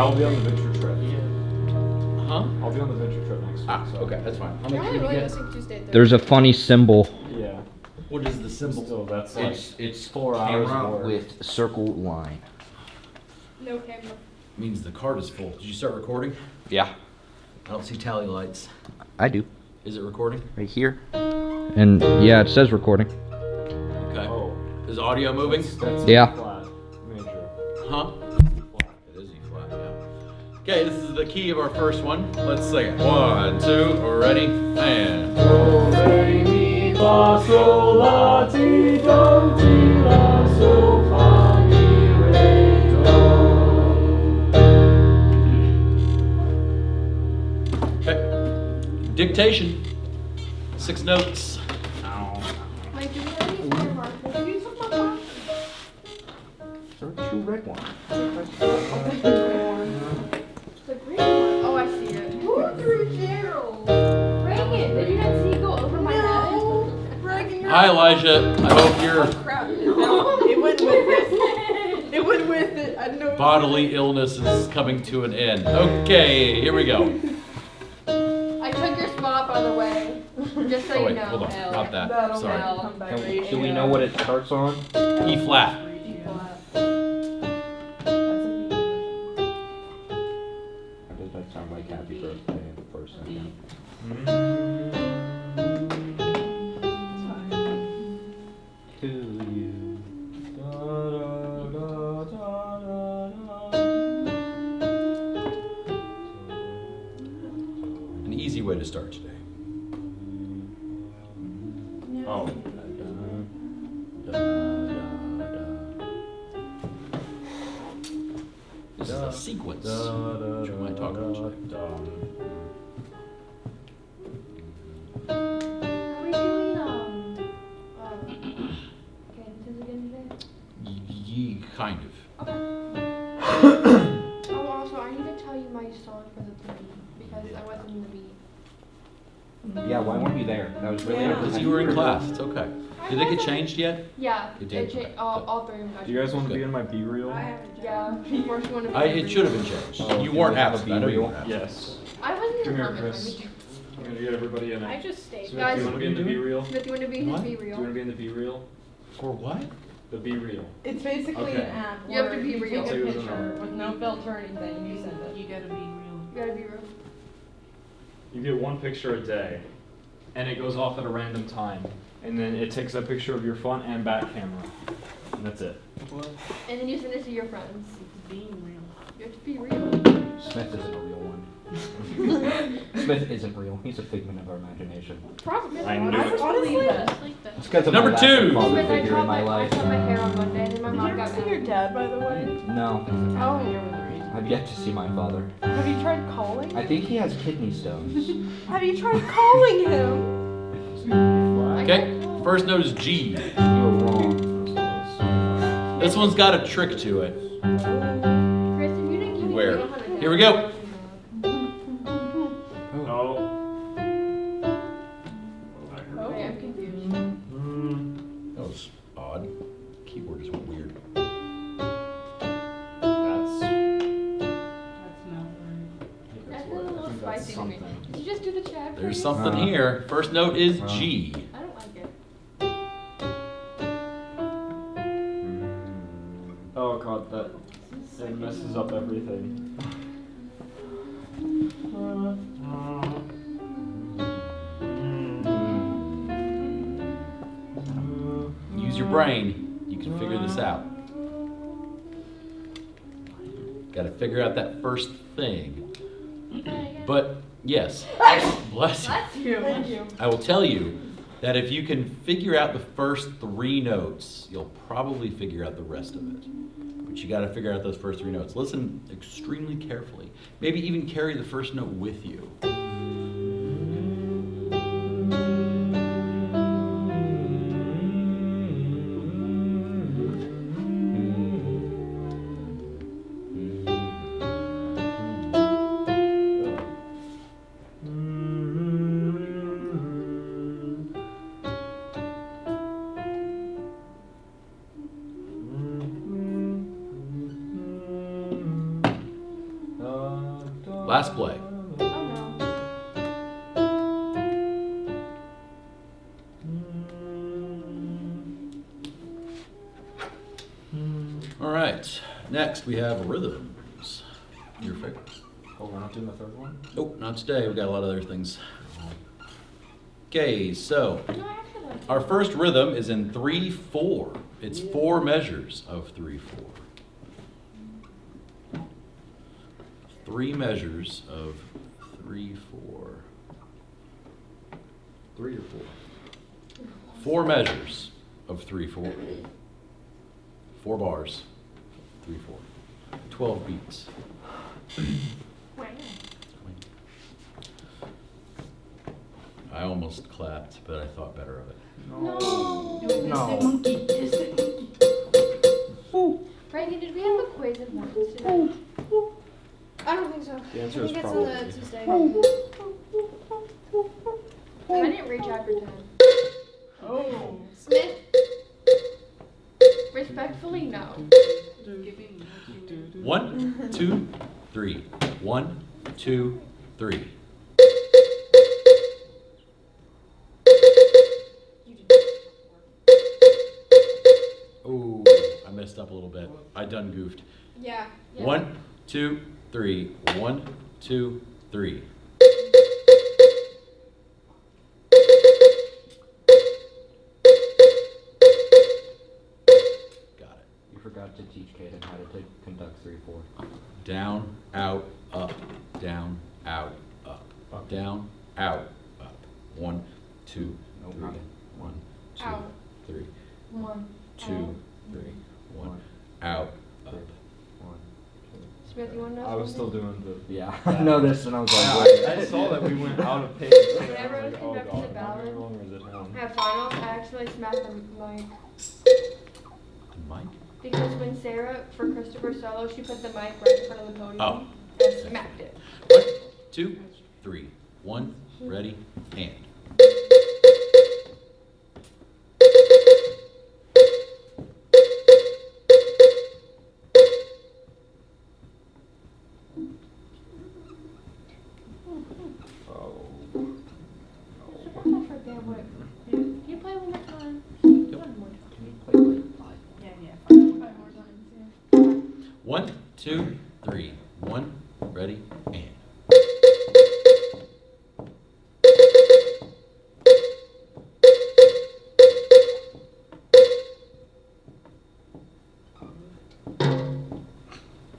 I'll be on the venture trip. Huh? I'll be on the venture trip next week. So. Okay, that's fine. I'll You're make only sure you really get. missing Tuesday, Thursday. There's a funny symbol. Yeah. What is the symbol? So that's like It's 4 hours camera more. with circle line. No camera. Means the card is full. Did you start recording? Yeah, I don't see tally lights. I do. Is it recording? Right here. And yeah, it says recording. Okay. Oh. Is audio moving? That's Yeah. flat major. Huh? Flat. It is E flat, yeah. Okay, this is the key of our first one. Let's sing it. 1, 2, ready, and. Do, re, mi, fa, sol, la, ti, do, ti, la, sol, fa, mi, re, do. Okay. Dictation. 6 notes. Like, do we have any fire marshals? Have you took my box? There's two red ones. The green one. Oh, I see it. Who threw Gerald? Bring it. Did you not see it go over my head? Hi, Elijah. I hope your Crap. No, it went with it. It went with it. I know. bodily illness is coming to an end. Okay, here we go. I took your spot, by the way. Just so Oh, you wait, know. hold on. Not that. That'll Sorry. come back right Do we know what it starts on? E flat. Or does that sound like happy birthday in the first second? To you. An easy way to start today. Oh. This is a sequence, which we might talk about today. Are we doing, cadences again today? Kind of. Oh, also, I need to tell you my song for the beat because I wasn't in the beat. Yeah, why weren't you there? That was really Yeah. Because you were in class, it's okay. Did it get changed yet? Yeah, It did? all three of them got Do you guys want to Good. be in my B reel? I haven't. Yeah, first one. It should have been changed. Oh, You do weren't we have a absent. I know you B-reel? weren't absent. Yes. I wasn't in Come the here, comment. Chris. I'm gonna get everybody in I it. just stayed. Smith, Guys- do you want to be in the B reel? Smith, you want to be in What? his B Do you reel? want to be in the B reel? For what? The B reel. It's basically Okay. an app. You have to where be you real. Take I'll a tell you picture the with no filter or anything. You send it. You gotta be real. You gotta be real. You get one picture a day, and it goes off at a random time, and then it takes a picture of your front and back camera, and that's it. And then you send it to your friends. It's being real. You have to be real. Smith isn't a real one. Smith isn't real. He's a figment of our imagination. Probably. I knew I it. would believe that. Just like that. It's because of Number my lack two. of father Smith, I figure cut in my I life. cut my hair on Monday, and then my Did you mom ever got see your mad. dad, by the way? No, Oh. I've yet to see my father. Have you tried calling? I think he has kidney stones. Have you tried calling him? Okay, first note is G. You were wrong. This one's got a trick to it. Chris, if you didn't give me Where? the 100 Here we go. Oh. Okay, I'm confused. That was odd. Keyboard just went weird. That's. That's not right. That's a little that's spicy to me. something. Did you just do the chat? There's please? something here. First note is G. I don't like it. Oh god, that it messes up everything. Use your brain. You can figure this out. Got to figure out that first thing. But yes, bless you. Bless you. Thank you. I will tell you that if you can figure out the first 3 notes, you'll probably figure out the rest of it. But you got to figure out those first 3 notes. Listen extremely carefully. Maybe even carry the first note with you. Last play. Oh no. All right. Next we have rhythms. Your favorite? Oh, we're not doing the third one? Nope, not today. We got a lot of other things. Okay, so No, I actually like it. our first rhythm is in 3/4. It's 4 measures of 3/4. 3 measures of 3/4. 3 or 4? 4 measures of 3/4. 4 bars. 3/4. 12 beats. Wow. I almost clapped, but I thought better of it. No. No. Monkey. Distant monkey. Reagan, did we have a quiz of monkeys today? I don't think so. The answer I is think it's probably. on the Tuesday. I didn't reach after 10. Oh. Smith? Respectfully, no. Giving monkey. 1, 2, 3. 1, 2, 3. Oh, I messed up a little bit. I done goofed. Yeah. 1, 2, 3. 1, 2, 3. Got it. You forgot to teach Kaden how to conduct 3/4. Down, out, up. Down, out, up. Down, out, up. 1, 2, Nope, 3. not it. 1, 2, Out. 3. 1, 2, 3. 1, out, up. 1, 2. Smith, you want to know I was still something? doing the. Yeah, I know this, and I was like, I saw that we went out of pace. I was Whenever I was like, oh conducting god, the am I ballad, doing wrong or is it him? At finals, I actually smacked the mic. Mike? Because when Sarah, for Christopher solo, she put the mic right in front of the podium. Oh. And smacked it. 1, 2, 3. 1, ready, and. Oh. I forget what. Can you play one more time? Yep. One more time. Can you play like 5? Yeah, yeah. 5 more times, yeah. 1, 2, 3. 1, ready, and.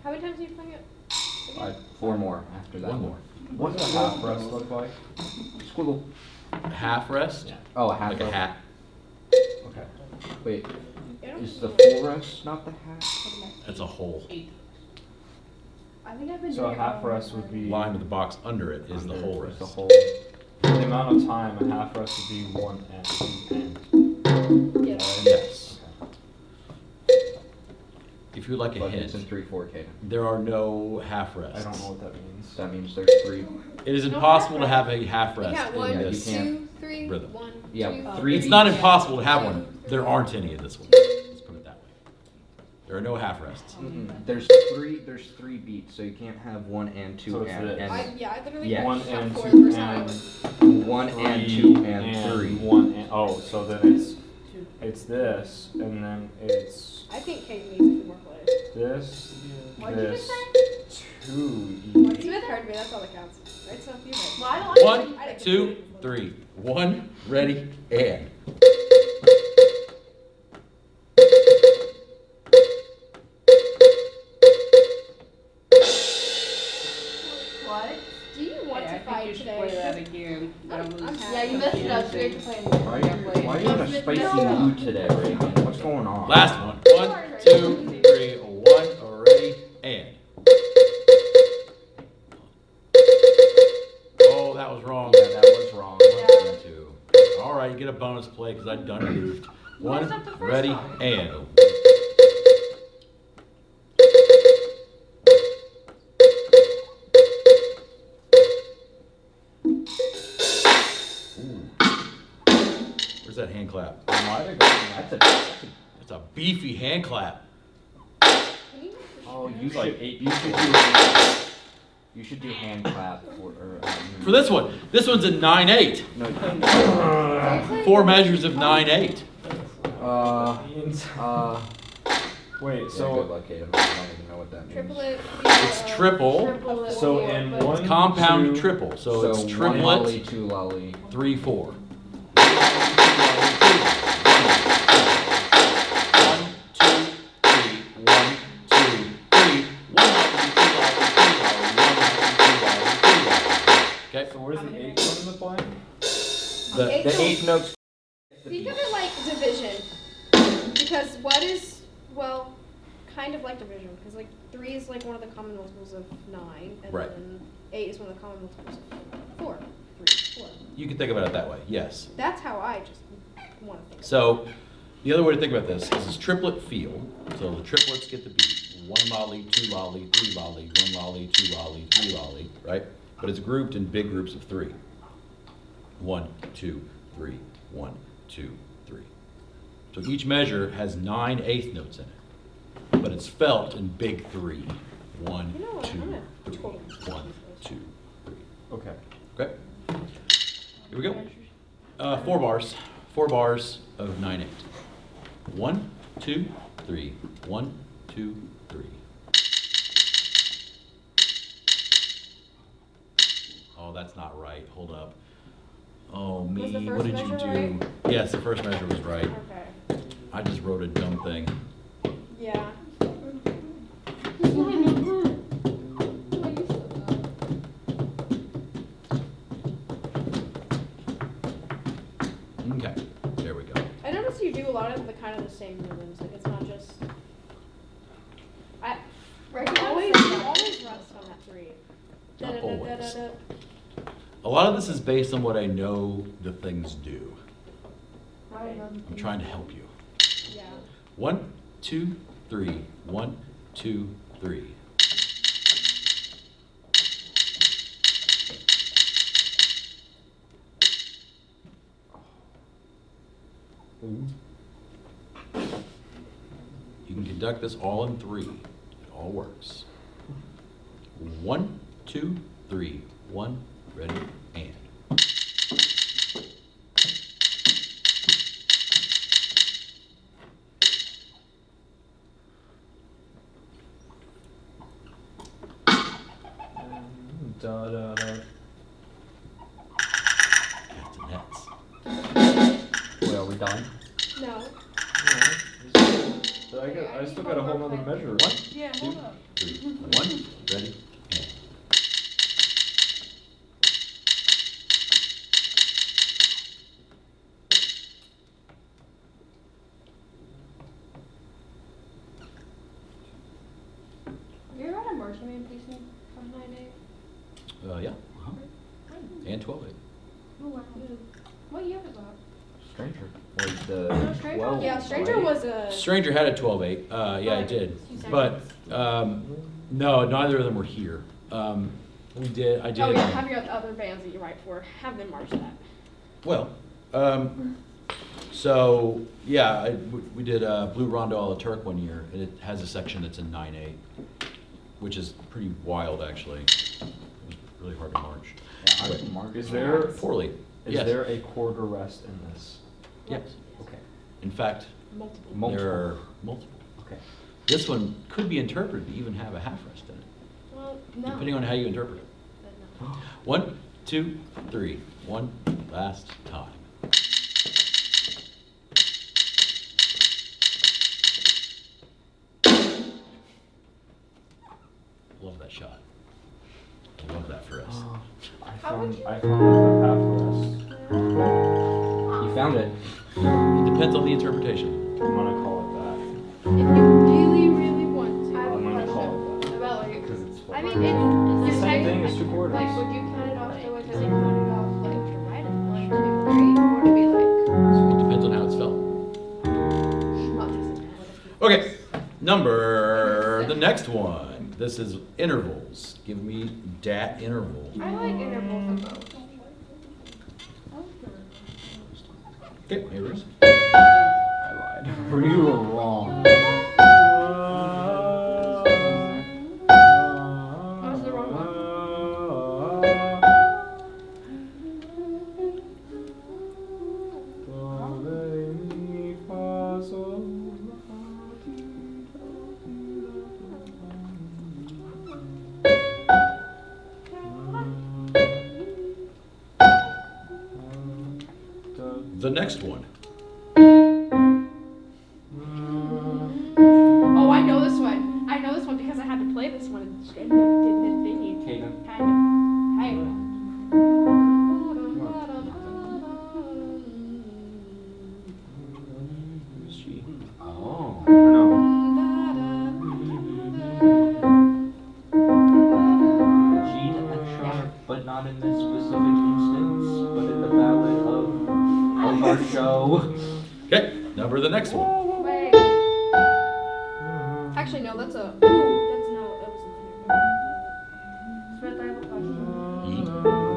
How many times are you playing it? Again? 4 more after that. One more. What's a half rest look like? Squiggle. Half rest? Yeah. Oh, a half Like a rest. hat. Okay. Wait, I don't is the know. full rest not the hat? That's a hole. 8. I think I've been So doing a it half all rest the would time. be. Line with the box under it is the Under whole is rest. The whole. The amount of time a half rest would be 1 and 2 and. Yes. Yes. If you would like a But it's in hint, 3/4, Kaden. there are no half rests. I don't know what that means. That means there's 3. It is No impossible to half have a half We rest got in one, you this. can't. 2, 3, rhythm. 1, Yeah, 2. 3 It's not beats. impossible to have one. There aren't any in this one. Let's put it that way. There are no half rests. Mm-mm. There's 3 beats, so you can't have 1 and 2 So it's and, this. and I literally Yeah. 1 shot and 4 2 the first time I and. 1 and 3 2 and 3. 1 and. Oh, so then it's. 2. It's this, and then it's I think Kate needs a few more plays. this, What did you this, just say? 2 Smith heard me, that's all that counts. Right, so if you heard me. Well, I don't 1, I didn't 2, 3. 1, ready, and. What? Do you want Yeah, to I fight think you should today? play that again. That I'm was happy. Yeah, you messed it up, so you have to play it again. Why are you in a spicy mood today, Reagan? What's going on? Last one. 1, 2, 3. 1, ready, and. Oh, that was wrong. Yeah, that was wrong. 1 and 2. All right, you get a bonus play because I done goofed. messed 1, up the first ready, time. and. Ooh. Where's that hand clap? That's a beefy hand clap. Oh, you It's like should. 8 You should people. do. You should do hand clap For this one. This one's a 9/8. No. Four measures of 9/8. Wait, Good so luck, Kate. I don't even know what that means. Triplet. It's triple. So in one- It's compound Two. triple. So it's one triplet, lolly, 2 lolly. 3, 4. 1, 2, 3. 1, 2, 3. 1 lolly, 2 lolly, 3 lolly, 1 lolly, 2 lolly, 3 lolly. Okay? So where's the 8 come into play? The, Okay. The 8th notes. Think of it like division. Because what is, well, kind of like division. Because like 3 is like one of the common multiples of 9. And Right. then 8 is one of the common multiples of 4. 3, 4. you can think about it that way, yes. That's how I just want to think of it. So, the other way to think about this is this triplet feel. So the triplets get the beat. 1 lolly, 2 lolly, 3 lolly, 1 lolly, 2 lolly, 3 lolly, right? But it's grouped in big groups of 3. 1, 2, 3, 1, 2, 3. So each measure has 9/8 notes in it. But it's felt in big 3. 1, You know what, 2, I'm gonna 3. totally 1, 2, 3. Okay. Okay? Here we go. 4 bars. 4 bars of 9/8. 1, 2, 3. 1, 2, 3. Oh, that's not right. Hold up. Oh, me. Was the What first did you measure do? right? Yes, the first measure was right. Okay. I just wrote a dumb thing. Yeah. Okay, there we go. I noticed you do a lot of the kind of the same rhythms. Like it's not just. I always rest on that 3. Not always. Da-da-da-da-da-da. A lot of this is based on what I know the things do. I'm trying to help you. Yeah. 1, 2, 3. 1, 2, 3. You can conduct this all in 3. It all works. 1, 2, 3. 1, ready, and. Da da da. Castanets. Wait, are we done? No. I still got a whole nother measure. 1, Yeah, 2, hold up. 3. 1, ready, and. Have you ever had a marching band piece from 9/8? Yeah. Uh-huh. And 12/8. Oh wow. What year was that? Stranger. Was the Stranger? 12, Yeah, Stranger right? was a. Stranger had a 12/8. Yeah, I did. But no, neither of them were here. I did. Oh yeah, have your other bands that you write for. Have them march that. Well, so yeah, we did Blue Rondo a la Turk one year, and it has a section that's in 9/8, which is pretty wild actually. It was really hard to march. Yeah, I would mark Is it. there Poorly. is Yes. there a quarter rest in this? Yes. Okay. In fact, Multiple. Multiple. there are multiple. Okay. This one could be interpreted to even have a half rest in it, Well, no. depending on how you interpret it. But no. 1, 2, 3. 1 last time. Love that shot. I love that for us. I How would found you- I found the half rest. You found it. It depends on the interpretation. I'm gonna call it If you really, really want to. that. I'm gonna call it About that like. because it's fun. I mean, it's It's the same thing as 2 quarters. Like, would you count it off the way that you count it off like to write it? 1, 2, 3, or to be like. It depends on how it's felt. Not just Okay, number the next one. This is intervals. Give me dat interval. I like intervals of both. Okay, here it is. I lied. You were wrong. What's the wrong one? the next one. Oh, I know this one. I know this one because I had to play this one in the thingy. Kaden. Kind of. Hey. Who's she? Oh. Or no. Jean Ensure, but not in this specific instance, but in the ballad of our show. Okay, number the next one. Wait. Actually, no, that's a. That's no. That wasn't here. Smith, I have a question.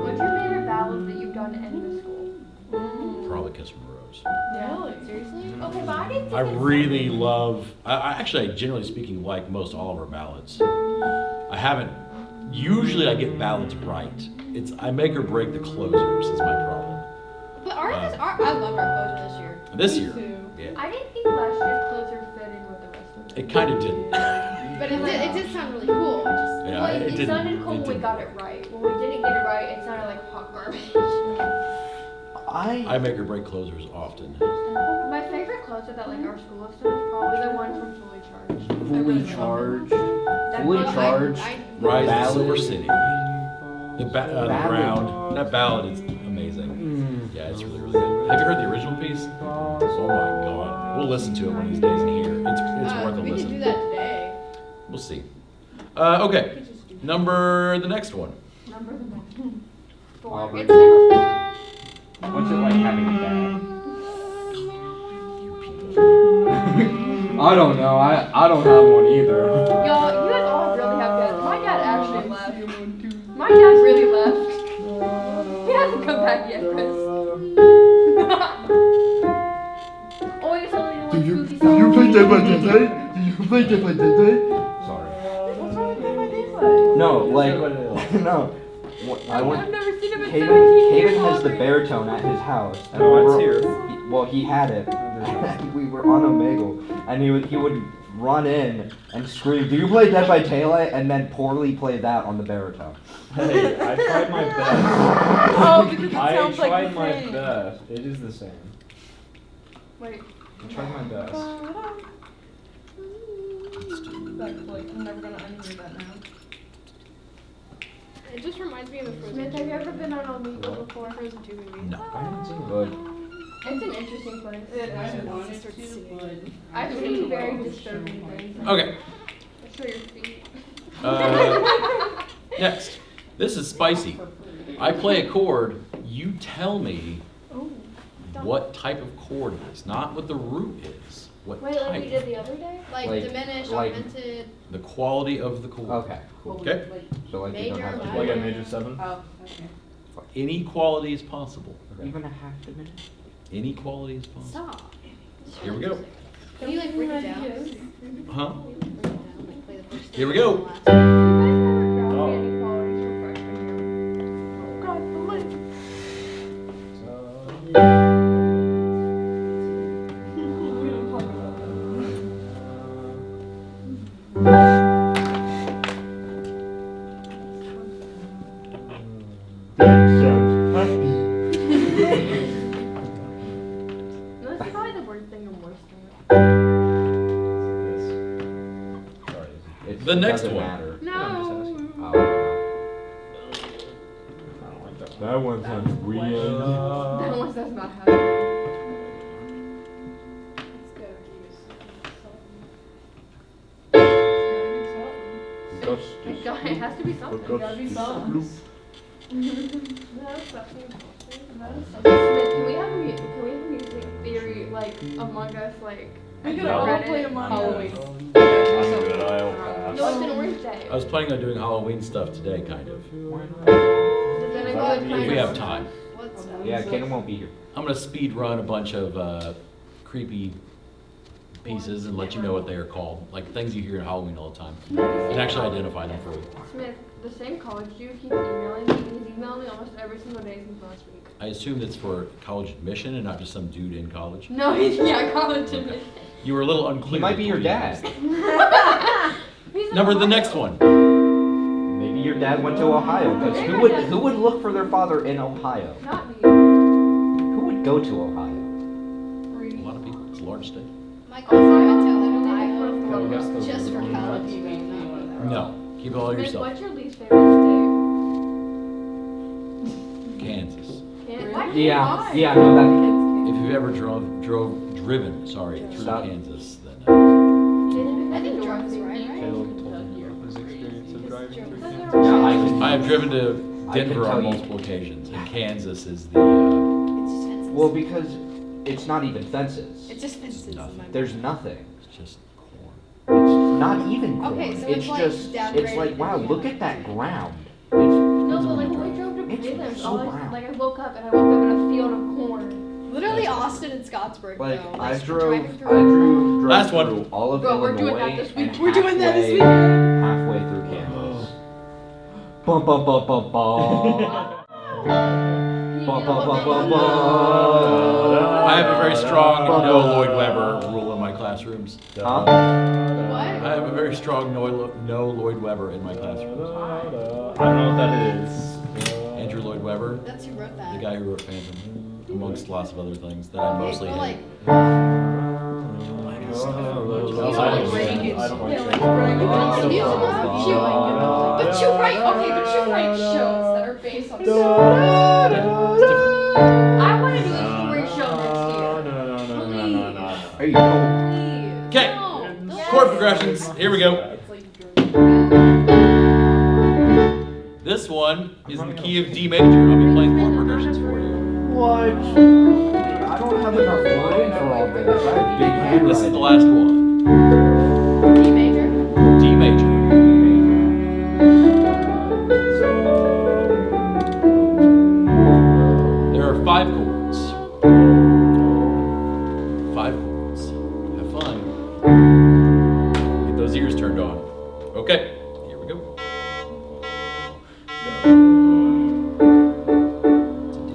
What's your favorite ballad that you've done in the school? Probably Kiss from a Rose. Really? Seriously? Okay, but I didn't think I really love. I generally speaking, like most all of our ballads. I haven't. Usually, I get ballads right. I make or break the closers is my problem. But I loved our closure this year. This year, yeah, I didn't think last year's closer fit in with the rest of it. it kind of didn't. But it did sound really cool. Yeah, Well, it it didn't. sounded cool it when we didn't. got it right. When we didn't get it right, it sounded like hot garbage. I make or break closers often. My favorite closer that like our school has done is probably the one from Fully Charged. I really Fully love it. charged. That Fully one, charged. Rise of Ballad. Silver City. The Ballad. Ground. That ballad is amazing. Yeah, it's really, really good. Have you heard the original piece? Oh my god. We'll listen to it one of these days and hear. It's worth a We could do listen. that today. We'll see. Okay, number the next one. Number the next one. Four. Aubrey. It's number 4. What's it like having a dad? You people. I don't know. I don't have one either. Y'all, you guys all really have dads. My dad actually left. My dad really left. He hasn't come back yet, Chris. Always only one spooky song. Sorry. What's wrong with my day? No, like, no. I went. I've never seen him in Caden 17 years. has the baritone at his house. And Oh, we it's were- here. Well, he had it. And we were on Omegle, and he would run in and scream, "Do you play Dead by Daylight?" and then poorly play that on the baritone. Hey, I tried my best. Oh, because it I sounds like tried the my same. best. It is the same. Wait. I tried my best. Like, I'm never gonna undo that now. It just reminds me of the Frozen Smith, 2 have you ever been on Omegle before? Frozen 2 movie. No. I haven't seen it. Good. It's an interesting place. I wanted to, but I've seen very disturbing things. Okay. Show your feet. Next. This is spicy. I play a chord. You tell me Oh. what type of chord it is, not what the root is. What Wait, like we type? did the other day? Like, Like- diminished, like- augmented, The quality of the chord. Okay, cool. Okay. So like you don't have to Major, do Like a minor. major 7? Oh, okay. Any quality is possible. even a half a minute. Any quality is possible. stop. Here we go. Can you like break it down? Huh? Break it down, like play the first Here we thing go. and the last. You guys never grabbed any qualities from freshman year. God, the light. No, that's probably the worst thing and worst thing. Sorry. The next doesn't one. Matter. No. Oh, I don't like that. That one sounds weird. That one does not happen. It has to be something. It gotta be something. Smith, can we have a music theory like Among Us like? We could No. all Reddit? play Among Halloween. Us. I'm good. I'll pass. No, it's an orange day. I was planning on doing Halloween stuff today, kind of. Does that If include If we have time. What's that? Yeah, Kaden won't be here. I'm gonna speed run a bunch of creepy pieces and let you know what they are called, like things you hear in Halloween all the time, and actually identify them for you. Smith, the same college dude keeps emailing me. He's emailed me almost every single day since last week. I assume that's for college admission and not just some dude in college. No, he's college admission. You were a little unclear. He might be your before you dad. He's Number the Ohio. next one. Maybe your dad went to Ohio, because who would look for their father in Ohio? Not me. Who would go to Ohio? I call Simon Taylor Oh, you guys just for still college. No, keep it all Rick, yourself. what's your least favorite state? Kansas. Why can't Yeah, I? yeah, no, that. If you've ever driven, sorry, through Stop. Kansas, then I think drugs, right? Caleb told me about his experience of driving through Kansas. Yeah, I can. I have driven to I can Denver tell on you- multiple occasions, and Kansas is the. It's just fences. Well, because it's not even fences. It's just fences. nothing. in my There's mind. nothing. It's just corn. It's not even corn. Okay, so it's it's like just. downgraded It's like, wow, Indiana. look at that ground. It's, No, but like when we drove to It's Baylor, so all I, brown. like I woke up and I woke up in a field of corn. Literally Austin and Scottsburg, like though. I Like, drove. driving through- Drove Last one. through all of Bro, we're Illinois doing that this and week. We're doing that this halfway- weekend. Halfway through Kansas. Bum bum bum bum bum. Bum bum bum bum bum. I have a very strong no Lloyd Webber rule in my classrooms. Huh? I What? have a very strong no Lloyd Webber in my classrooms. I don't know what that is. Andrew Lloyd Webber, That's who wrote that. the guy who wrote Phantom, amongst lots of other things that I mostly well, hate. like, I don't like But you write, okay, but you write shows that are based on stories. I want to do a story show next year. There you go. Please. Okay, No. chord progressions. Here we go. This one is in the key of D major. I'll be playing chord progressions for you. What? I don't have enough line for all this. I have big handwriting. This is the last one. D major? D major. There are 5 chords. 5 chords. Have fun. Get those ears turned on. Okay, here we go. It's a D.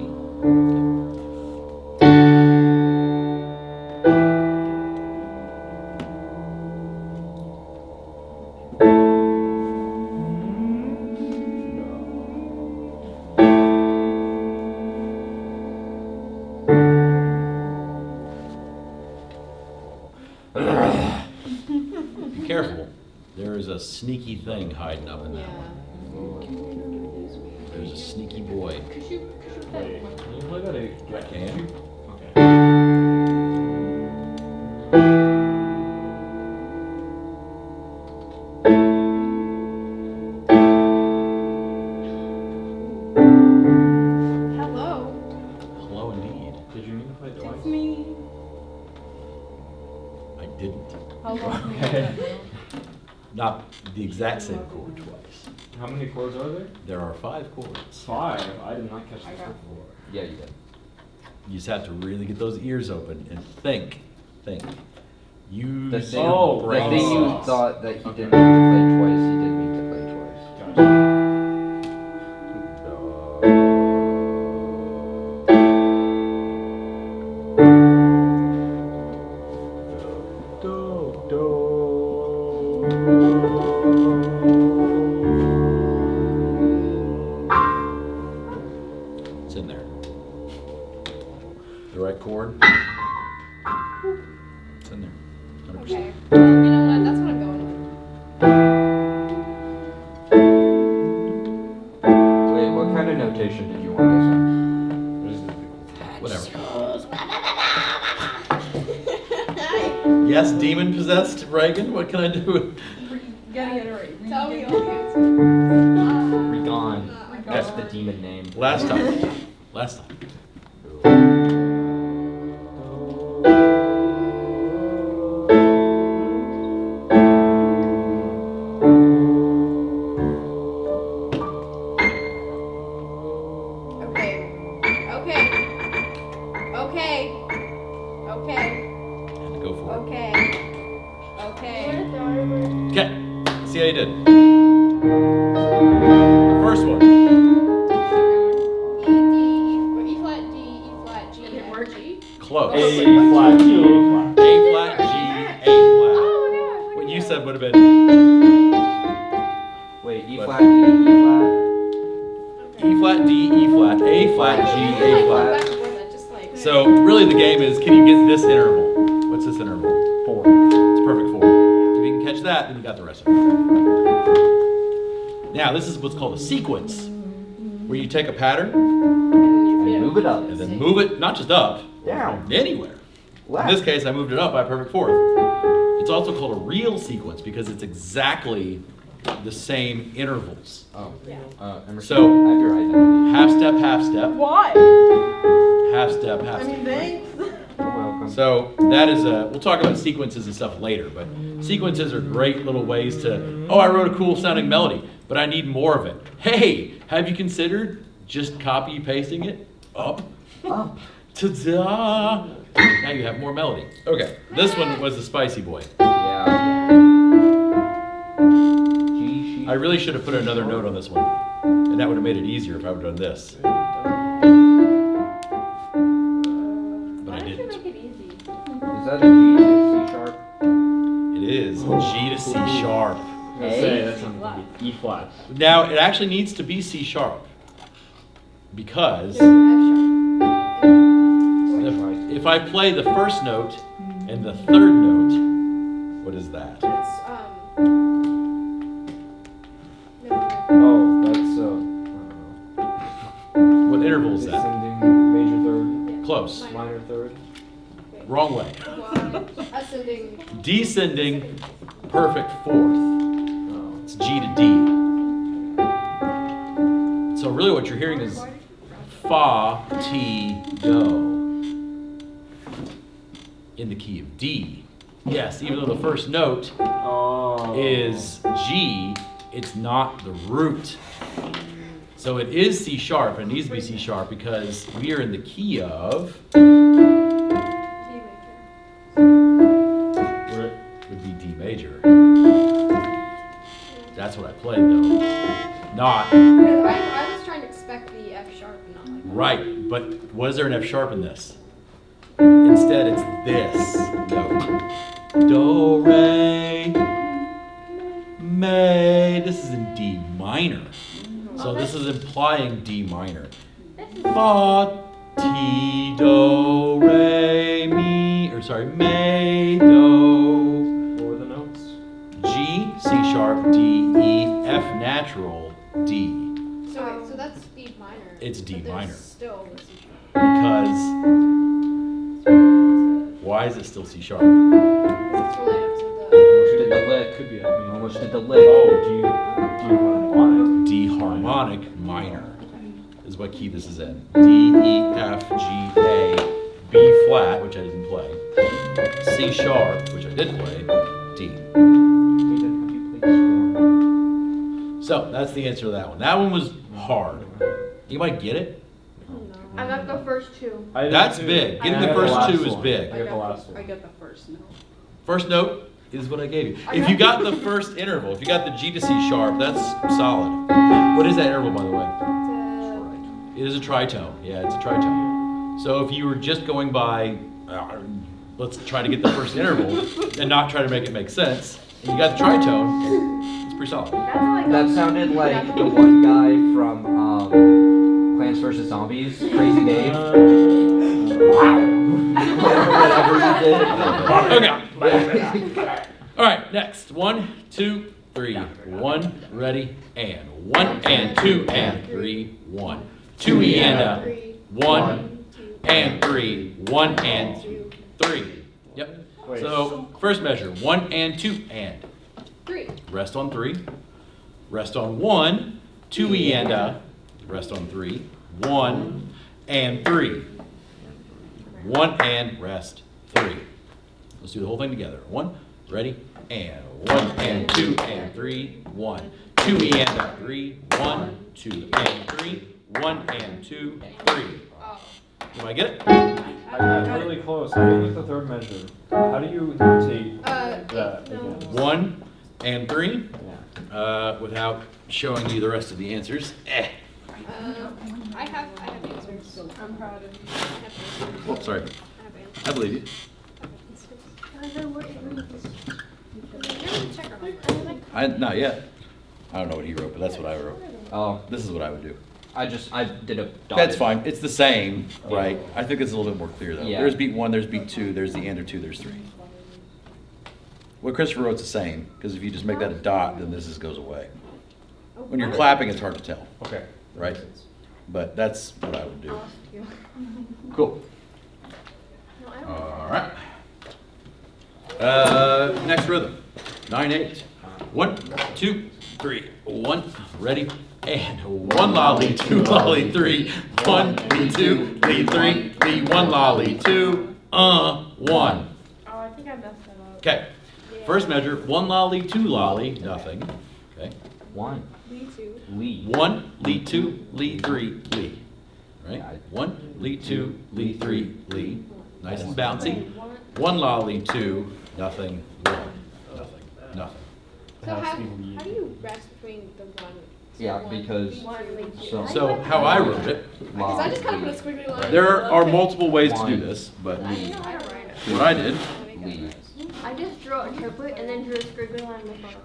Be careful. There is a sneaky thing hiding up in that one. There's a sneaky boy. Wait, can you play that again? I can. Okay. Hello. Hello indeed. Did you mean to play it twice? Me. I didn't. How long? Okay. Not the exact same chord twice. How many chords are there? There are 5 chords. 5. I did not catch the I got fifth four. Yeah, you did. You just have to really get those ears open and think. Use The your thing, Oh, the brain thing you cells. thought that he Okay. didn't mean to play twice, he did mean to play twice. Gotcha. It's in there. The right chord. It's in there. 100%. Okay. Well, you know what? That's what I'm going with. Wait, what kind of notation did you want this in? Whatever. Yes, demon possessed Reagan. What can I do? Gotta get it right. Tell me all Read- Regon. That's the demon name. Last time. Last time. Okay. Okay. Okay. Okay. And go for it. Okay. Okay. Okay. See how you did. The first one. E, D, or E flat, D, E flat, G, Did it F, work? G. Close. A flat, G, A flat. A flat, G, A flat. Oh my What gosh. you said would have been Wait, E What? flat, D, E flat. E flat, D, E flat, A flat, G, I A feel like flat. going back and forth, I just like. So really the game is, can you get this interval? What's this interval? 4. It's a perfect 4. If you can catch that, then you got the rest of it. Now, this is what's called a sequence, where you take a pattern And move it up. and then move it, not just up, Down. anywhere. In Left. this case, I moved it up by a perfect 4th. It's also called a real sequence because it's exactly the same intervals. Oh. Emerson, So- I have your identity. Half step, half step, Why? half step, half I step. mean, thanks. You're welcome. So that is we'll talk about sequences and stuff later, but sequences are great little ways to, oh, I wrote a cool sounding melody, but I need more of it. Hey, have you considered just copy pasting it up? Up. Ta-da! Now you have more melody. Okay, this one was the spicy boy. Yeah. G, I really should have put another note on this one, and that would have made it easier if I would have done this, but Why I did you didn't. make it easy? Is that a G to C sharp? It is G to C sharp. I was gonna say, that's on E flat. Now, it actually needs to be C sharp, because if I play the first note and the third note, what is that? That's Oh, that's What interval is that? descending major Close. third, minor third. Wrong way. ascending. Descending perfect 4th. Oh. It's G to D. So really what you're hearing is Fa, Ti, Do in the key of D. Yes, even though the first note Oh. is G, it's not the root. So it is C sharp, and it needs to be C sharp because we are in the key of, would be D major. That's what I played though. Not, I was trying to expect the F sharp, not like. right, but was there an F sharp in this? Instead it's this note. Do, re, mi. This is in D minor. So this is implying D minor. Fa, ti, do, re, mi, or sorry, mi, do, What were the notes? G, C sharp, D, E, F natural, D. So wait, so that's D minor. It's D but there's minor. Still the C sharp. Because, why is it still C sharp? Because it's related to Almost did the It lick. could be. I mean, Almost did the lick. oh, do you harmonic? D harmonic minor is what key this is in. D, E, F, G, A, B flat, which I didn't play, C sharp, which I did play, D. Hayden, have you played Scorn? So that's the answer to that one. That one was hard. You might get it. I got the first 2. I did That's too. big. Getting I the got first last 2 is one. big. I got the last one. I got the first note. First note is what I gave you. If you got the first interval, if you got the G to C sharp, that's solid. What is that interval, by the way? It is a tritone. Yeah, it's a tritone. So if you were just going by, let's try to get the first interval and not try to make it make sense, and you got the tritone, it's pretty solid. That's all I got. That sounded like the one guy from Plants vs. Zombies, Crazy Dave. Wow. Whatever he did. Okay. All right, next. 1, 2, 3. 1, ready, and 1 and 2 and 3, 1. 2 and a 1 and 3, 1 and 3. Yep. Wait. So first measure, 1 and 2 and. 3. Rest on 3. Rest on 1. 2 and a. Rest on 3. 1 and 3. 1 and rest 3. Let's do the whole thing together. 1, ready, and 1 and 2 and 3, 1. 2 and a 3, 1, 2 and 3, 1 and 2, 3. You might get it? I got really close. I didn't get the third measure. How do you notate that again? 1 and 3, Yeah. without showing you the rest of the answers. I have answers. I'm proud of you. I have answers. Oh, sorry. I have answers. I believe you. Check our homework. Not yet. I don't know what he wrote, but that's what I wrote. Oh, This is what I would do. I did a dotted. That's fine. It's the same, right? I think it's a little bit more clear though. Yeah. There's beat 1, there's beat 2, there's the and or 2, there's 3. what Christopher wrote's the same, because if you just make that a dot, then this just goes away. Oh, When you're what? clapping, it's hard to tell, Okay. right? But that's what I would do. I'll ask you. Cool. No, I don't. All right. Next rhythm. 9/8. 1, 2, 3. 1. Ready. And 1 lolly, 2 lolly, 3. 1, lead 2, lead 3, lead 1 lolly, 2. 1. Oh, I think I messed that up. Okay. First measure. 1 lolly, 2 lolly, nothing. Okay. 1. Me too. Lead. 1, lead 2, lead 3, lead. Right? 1, lead 2, lead 3, lead. Nice and bouncy. 1 lolly, 2, nothing, 1, nothing, nothing. So It has how, to be lead. how do you rest between the one? Yeah, one, because- one lead two? so- So how I wrote it, Because I just kind of put a squiggly line. there are multiple ways to do this, but I didn't know how to write it. what I did, Lead. I just drew a triplet and then drew a squiggly line in the front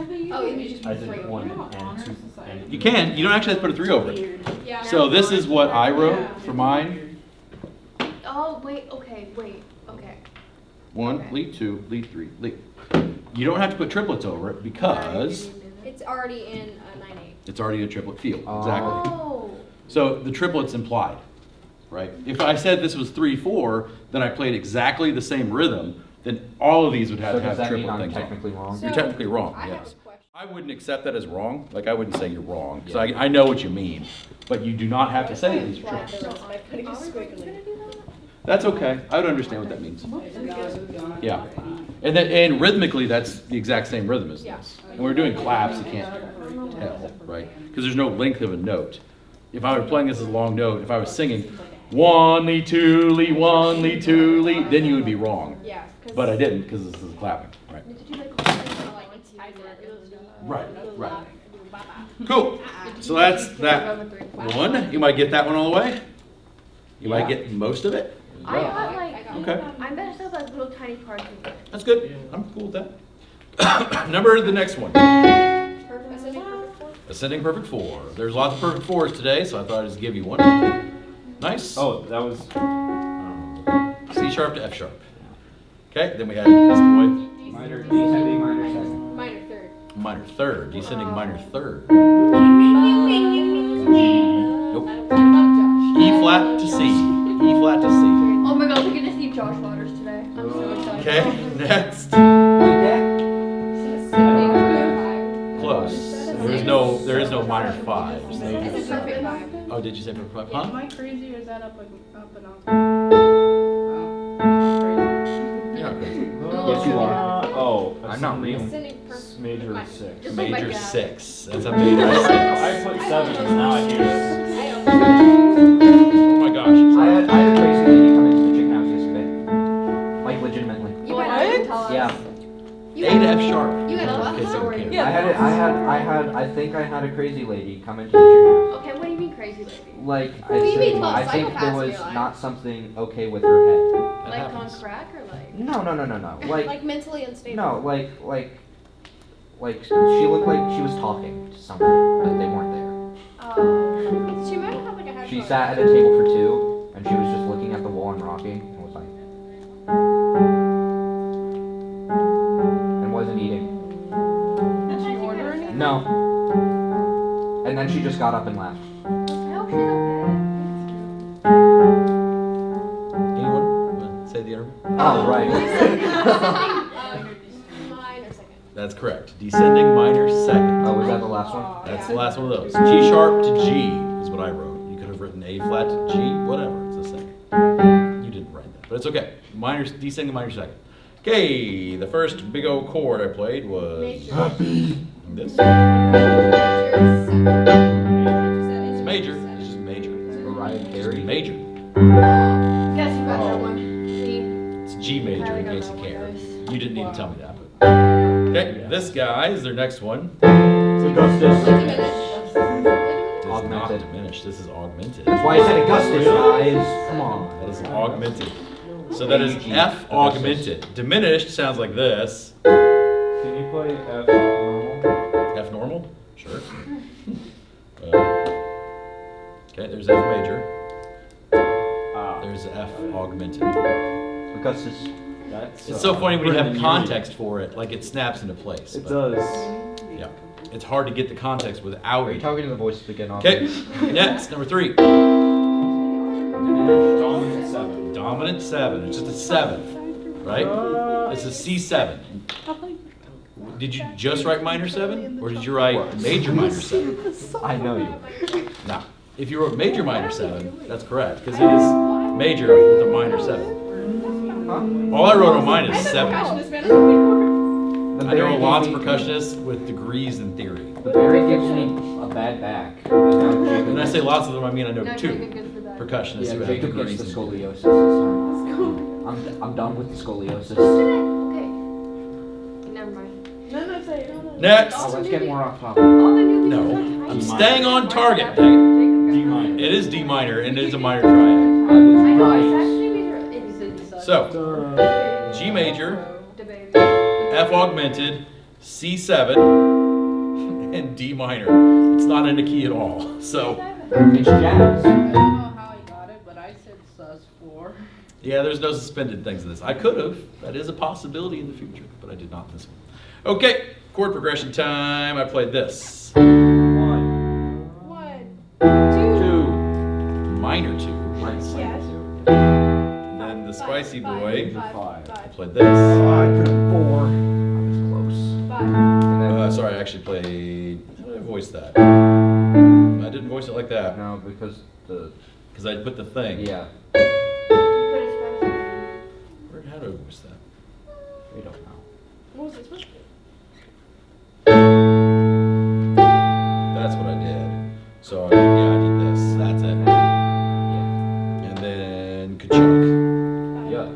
of it. Oh, you just I put did three. 1 and 2 and you can, you don't actually have to put a 3 over it. Yeah. So this is what I wrote for mine. Oh, wait, okay. 1, lead 2, lead 3, lead. You don't have to put triplets over it because It's already in 9/8. it's already a triplet field, Oh. exactly. Oh. So the triplets implied, right? If I said this was 3/4, then I played exactly the same rhythm, then all of these would have So to does have that mean triplet I'm things on. technically wrong? You're technically wrong, I have yes. a question. I wouldn't accept that as wrong. Like I wouldn't say you're wrong, because I know what you mean, but you do not have to say these are Flat triplets. the rest by putting a squiggly. That's okay. I would understand what that means. Yeah. And rhythmically, that's the exact same rhythm as Yeah. this. And we're doing claps, you can't tell, right? Because there's no length of a note. If I were playing this as a long note, if I was singing 1, lead 2, lead 1, lead 2, lead, then you would be wrong. Yeah. 'cause But I didn't because this is clapping, right? Did you like Right, right. Cool. So that's that one. You might get that one all the way. You might get most of it. I got like, Okay. I messed up like little tiny parts of it. That's good. I'm cool with that. Number the next one. Perfect. Ascending perfect four. Ascending perfect 4. There's lots of perfect 4s today, so I thought I'd just give you one. Nice. Oh, that was. C sharp to F sharp. Okay, then we had this boy. Minor, descending minor second. Minor third. Minor third, descending minor third. Nope. Nope. E flat to C. E flat to C. Oh my god, we're gonna see Josh Waters today. I'm so excited. Okay, next. Close. There is no minor 5s. It's a perfect five. Oh, did you say perfect 5? Am Huh? I crazy or is that up and on? You're not crazy. Yes, you are. Oh, I'm not real. Ascending perfect. Major minor. 6. Just like my Major dad. 6. That's a major 6. I put 7 and now I hear this. I don't Oh my gosh. I had a crazy lady come into the chicken house yesterday. Like legitimately. You went What? out. Tell us. Yeah. You A to had, F sharp. you had a Okay, so story. okay. Yeah. I think I had a crazy lady come into the chicken house. Okay, what do you mean crazy lady? Like, What do you mean, I Paul? think there Psychopaths in was your life. not something okay with her head. That Like happens. on crack or like? No. like Like, mentally unstable. no, like she looked like she was talking to somebody, but they weren't there. Oh. She might have had like a headphone. She sat at a table for 2, and she was just looking at the wall and rocking, and was like, and wasn't eating. Did she order anything? No. And then she just got up and left. I hope she's okay. Anyone want to say the interval? Oh, right. Minor second. That's correct. Descending minor second. Oh, was that the last one? That's the last one of those. G sharp to G is what I wrote. You could have written A flat to G, whatever. It's the same. You didn't write that, but it's okay. Minor, descending minor second. Okay, the first big old chord I played was Major. this. It's It's major. It's just major. Mariah Just Carey. major. Guess who got Oh. that one? Me. It's G major I in don't case know you what care. it is. You didn't need to tell me that, but okay. This guy is their next one. It's Augustus. Does not Augmented. diminish. This is augmented. That's why I said Augustus, guys. Come on. That is augmented. So that is F augmented. Diminished sounds like this. Can you play F normal? F normal? Sure. Okay, there's F major. Ah. There's F augmented. Augustus. That's, It's so funny when you have Brendan, context for it, like it snaps into place. It but- does. Yeah, it's hard to get the context without Are you it. talking to the voice again? Okay, next, number 3. Dominant 7. Dominant 7, it's just a 7, right? It's a C7. Did you just write minor 7? Or did you write major minor 7? I know you. No. If you wrote major minor 7, that's correct, because it is major with a minor 7. All I wrote on mine is 7. I know lots of percussionists with degrees in theory. The berry gives me a bad back. And now Jacob When I say lots of them, I mean I know No, 2 Jacob gets the bag. percussionists yeah, who have Jacob gets degrees the in theory. scoliosis this time. I'm done with the scoliosis. Okay. Never mind. No, say it. No. Next! Oh, let's get more off topic. All the newbies No, are I'm tiny. staying on target. dang it. D minor. It is D minor and it is a minor triad. I was I know, it's right. actually made her. So, G major, Debate. F augmented, C7, and D minor. It's not in a key at all. So, It's jazz. I don't know how I got it, but I said sus4. yeah, there's no suspended things in this. I could have. That is a possibility in the future, but I did not in this one. Okay, chord progression time. I played this. 1. 1, 2. Minor 2. yes. And then the spicy boy. 5. I played this. I put a 4. I was close. 5. And then, Sorry, I actually played. How did I voice that? I didn't voice it like that no, because the because I put the thing. yeah, How do I voice that? we don't know. What was it supposed to be? That's what I did. So yeah, I did this. That's it. Yeah. And then ka-chunk. Yeah.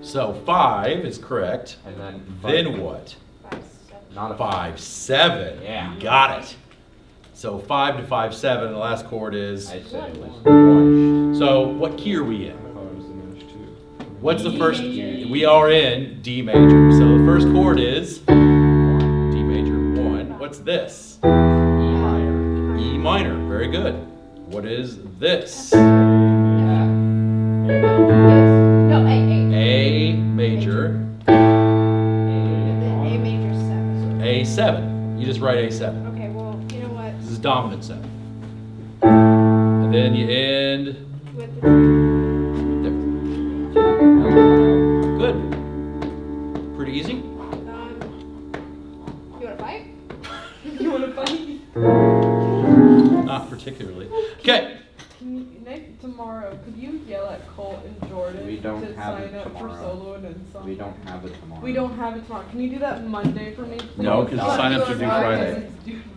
So 5 is correct. And then Then what? 5, 7. not a 5, 7. Yeah. You got it. So 5 to 5, 7. The last chord is. I said it was 1. So what key are we in? Oh, it was diminished 2. What's the first? We are in D major. So the first chord is D major 1. What's this? E minor. E minor. Very good. What is this? F. No, A. A major, A major 7. A7. You just write A7. Okay, well, you know what? This is dominant 7. And then you end With the there. Good. Pretty easy. you want to fight? You want to fight? Not particularly. Okay. Tomorrow, could you yell at Colt and Jordan We don't to have sign it up for tomorrow. solo and ensemble? We don't have it tomorrow. We don't have it tomorrow. Can you do that Monday for me? Please? No, 'cause the sign-ups are due Friday.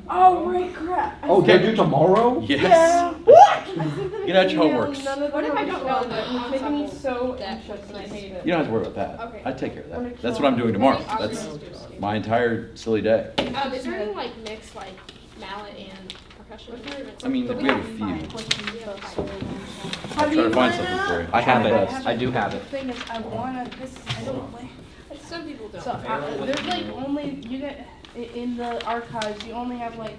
Oh, right, crap. Oh, Can I do tomorrow? Yes. Yeah. What? Get out your homeworks. None of What them if I are don't done. know the It's making me ensemble so that anxious and I piece? hate it. You don't have to worry about that. Okay. I take care of Wanna that. That's kill what I'm doing tomorrow. I'll That's just do it. my entire silly day. Is there any like mix like mallet and percussion instruments? I mean, But we have a can few. find- How do Try you to find something for you. I have Try my it. best. I do have it. Thing is, I wanna, cause I don't play. Some people don't. So there's like only you get in the archives. You only have like.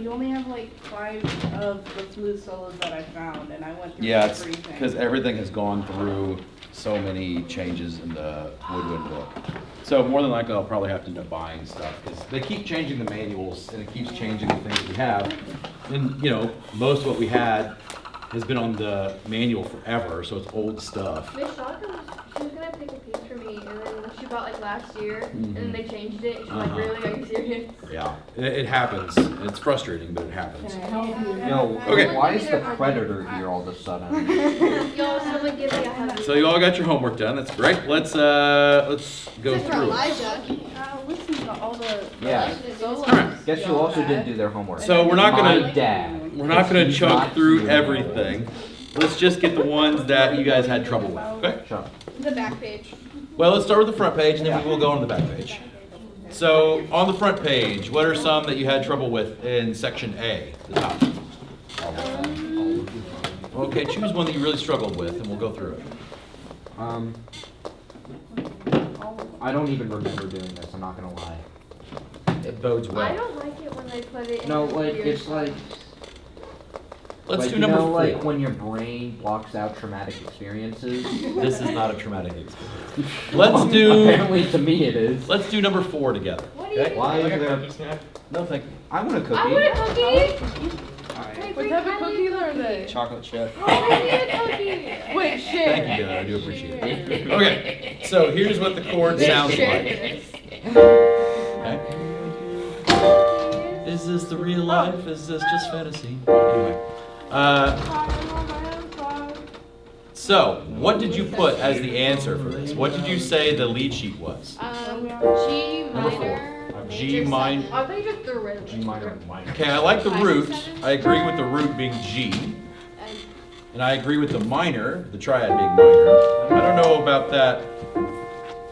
You only have like 5 of the flute solos that I found, and I went through Yeah, it's everything. because everything has gone through so many changes in the Woodwind book. So more than likely, I'll probably have to end up buying stuff because they keep changing the manuals and it keeps changing the things that we have. And you know, most of what we had has been on the manual forever, so it's old stuff. Miss Shaka she was gonna pick a piece for me, and then she bought like last year, and then they changed it. She's like, Uh-huh. really? Are you serious? Yeah, it happens. It's frustrating, but it happens. Yo, Okay. why is the Predator here all of a sudden? Yo, someone give me a hug. So you all got your homework done. That's great. Let's go Except for through it. Elijah. Listen to all the Yeah. solos. Alright. Guess who also didn't do their homework? So we're not My gonna dad. we're not gonna He's chunk not through here. everything. Let's just get the ones that you guys had trouble with. Okay. Shut up. The back page. Well, let's start with the front page, and then we will go on to the back page. So on the front page, what are some that you had trouble with in section A, the top? Okay, choose one that you really struggled with, and we'll go through it. I don't even remember doing this. I'm not gonna lie. It bodes I well. don't like it when they put it in No, the like weird it's like Let's Like, do you number know, 4. like when your brain blocks out traumatic experiences. This is not a traumatic experience. Let's do. Apparently, to me, it is. Let's do number 4 together. What do you Okay? Why is there? No, thank you. I want a cookie. I want a cookie. What type of cookies are they? Chocolate chip. I need a cookie. Wait, share. Thank you, Dylan. I do appreciate it. Okay, so here's what the chord sounds like. Okay. Is this the real life? Is this just fantasy? Anyway. So, what did you put as the answer for this? What did you say the lead sheet was? G Number minor. G minor. I think you just threw random. G minor, minor. Okay, I like the 5 and root. 7? I agree with the root being G. And And I agree with the minor, the triad being minor. I don't know about that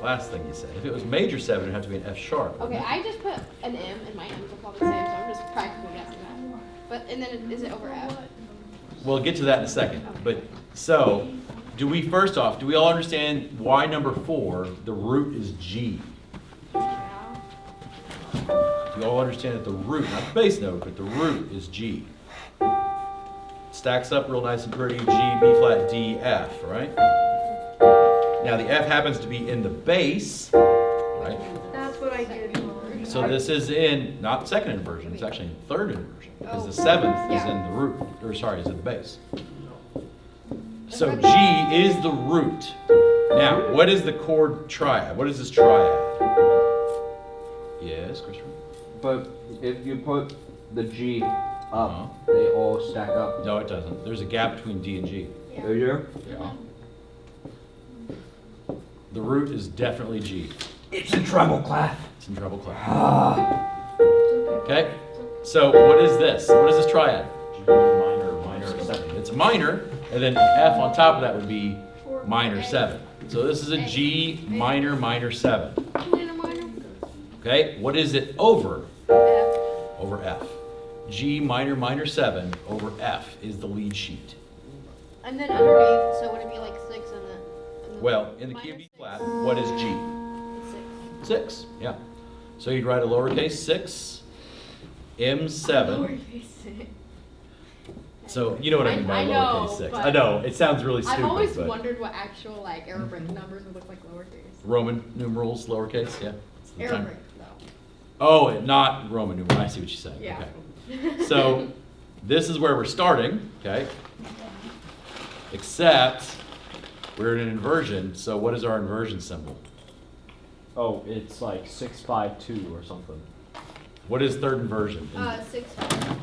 last thing you said. If it was major 7, it'd have to be an F sharp. okay, I just put an M and my M's are probably the same, so I'm just practically guessing that. But and then is it over F? We'll get to that in a second. But so, do we first off, do we all understand why number 4, the root is G? Do you all understand that the root, not the bass note, but the root is G? Stacks up real nice and pretty, G, B flat, D, F, right? Now the F happens to be in the bass, right? That's what I did. So this is in, not second inversion, it's actually in third inversion, because the 7th is in the root, or sorry, is in the bass. So G is the root. Now, what is the chord triad? What is this triad? Yes, Christopher? But if you put the G Uh-huh. up, they all stack up. No, it doesn't. There's a gap between D and G. Do you? Yeah. The root is definitely G. It's a treble clef. It's in treble clef. Ah. Okay? So what is this? What is this triad? G minor, minor 7. It's minor, and then F on top of that would be minor 7. So this is a G minor, minor 7. Minor, minor. Okay? What is it over? F. Over F. G minor, minor 7 over F is the lead sheet. And then underneath, so would it be like 6 in the Well, in the key of B flat, what is G? 6, yeah. So you'd write a lowercase 6, M7. So you know what I mean by I know, lowercase 6. but I know, it sounds really stupid, I've always but wondered what actual like Arabic numbers would look like lowercase. Roman numerals, lowercase, yeah. It's the time- Arabic though. Oh, not Roman numerals, I see what you're saying, Yeah. okay. So, this is where we're starting, okay? Except, we're in an inversion, so what is our inversion symbol? Oh, it's like 652 or something. What is third inversion? 6, 5.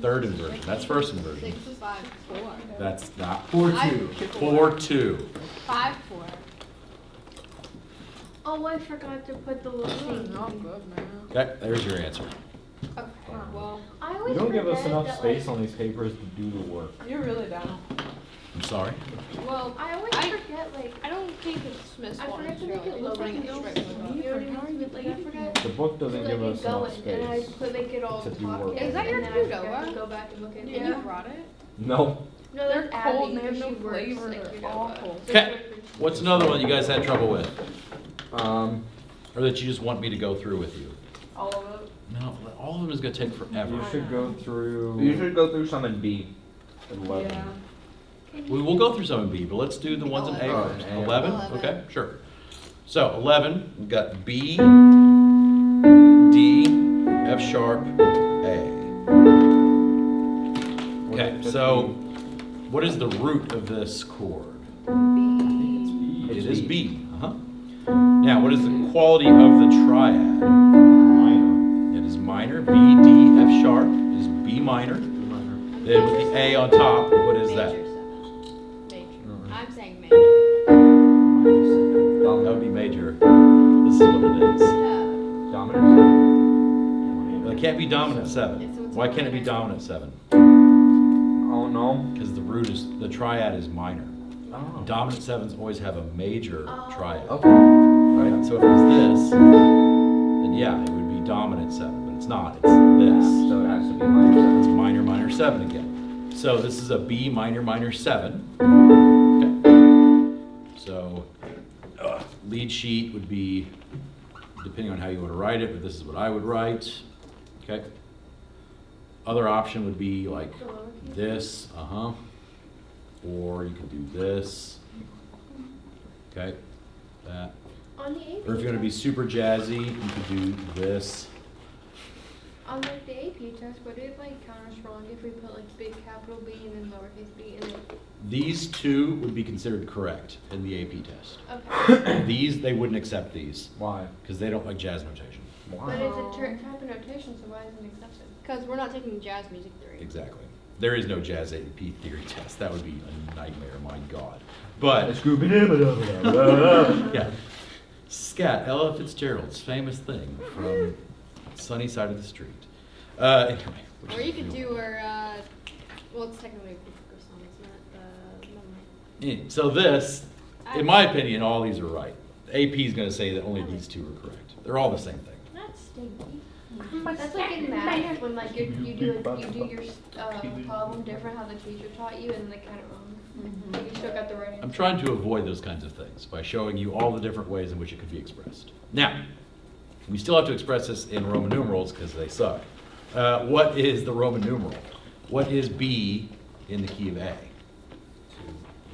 Third inversion, that's first inversion. 6, 5, 4. That's not 4-2. 4-2. 5, 4. Oh, I forgot to put the little thing. Okay, there's your answer. Okay. Well, I You always don't give us forget enough that, space like, on these papers to do the work. You're really down. I'm sorry. well, I always I- forget, like, I don't think it's Smith's I one. forget to make it look like bring it it goes. straight from the You know what I mean? Like, I forgot The book to doesn't let give it us go enough and I space. put make it all to do talking. work. Is that your and then I Pluto, forgot to huh? go back and look at And it. you brought it? No. No, They're that's cold Abby, and they have because no she works flavor. like They're Qdoba. awful. Okay, what's another one you guys had trouble with? Um, Or that you just want me to go through with you? All of it. No, all of them is gonna take forever. You should go through you should go through some in B. 11. Yeah. We will go through some in B, but let's do the ones in A Oh, first. in A. 11? 11. Okay, sure. So 11, we've got B, D, F sharp, A. Okay, so what is the root of this chord? It is B. Uh-huh. Now, what is the quality of the triad? Minor. It is minor. B, D, F sharp is B minor. Minor. Then with the A on top, what is that? Major 7. Major. Mhm. I'm saying major. That would be major. This is what it is. Dominant. Well, it can't be dominant 7. It's- it's Why can't it be minor. dominant 7? Oh no. Because the root is, the triad is minor. Oh. Dominant 7s always have a major triad. Okay. Right? So if it's this, then yeah, it would be dominant 7, but it's not. It's this. So it has to be minor It's 7. minor, minor 7 again. So this is a B minor, minor 7. Okay. So lead sheet would be, depending on how you want to write it, but this is what I would write. Okay. other option would be like this, or you could do this. Okay, that. On the AP Or if you're gonna be test, super jazzy, you could do this. on like the AP test, would it like count us wrong if we put like big capital B and then lowercase b and then? These two would be considered correct in the AP test. Okay. These, they wouldn't accept these, Why? because they don't like jazz notation. But it's a type of notation, so why isn't it accepted? Because we're not taking jazz music theory. Exactly. There is no jazz AP theory test. That would be a nightmare, my God. But, yeah. Scat, Ella Fitzgerald's famous thing from Sunny Side of the Street. Anyway. which Or is you could beautiful. do well, it's technically a Cooper song, it's not, never mind. So this, in my opinion, all these are right. AP is going to say that only these two are correct. They're all the same thing. That's stinky. That's like in math when like you do your problem different how the teacher taught you and like kind of wrong. Like you still got the right I'm answer. trying to avoid those kinds of things by showing you all the different ways in which it could be expressed. Now, we still have to express this in Roman numerals because they suck. What is the Roman numeral? What is B in the key of A?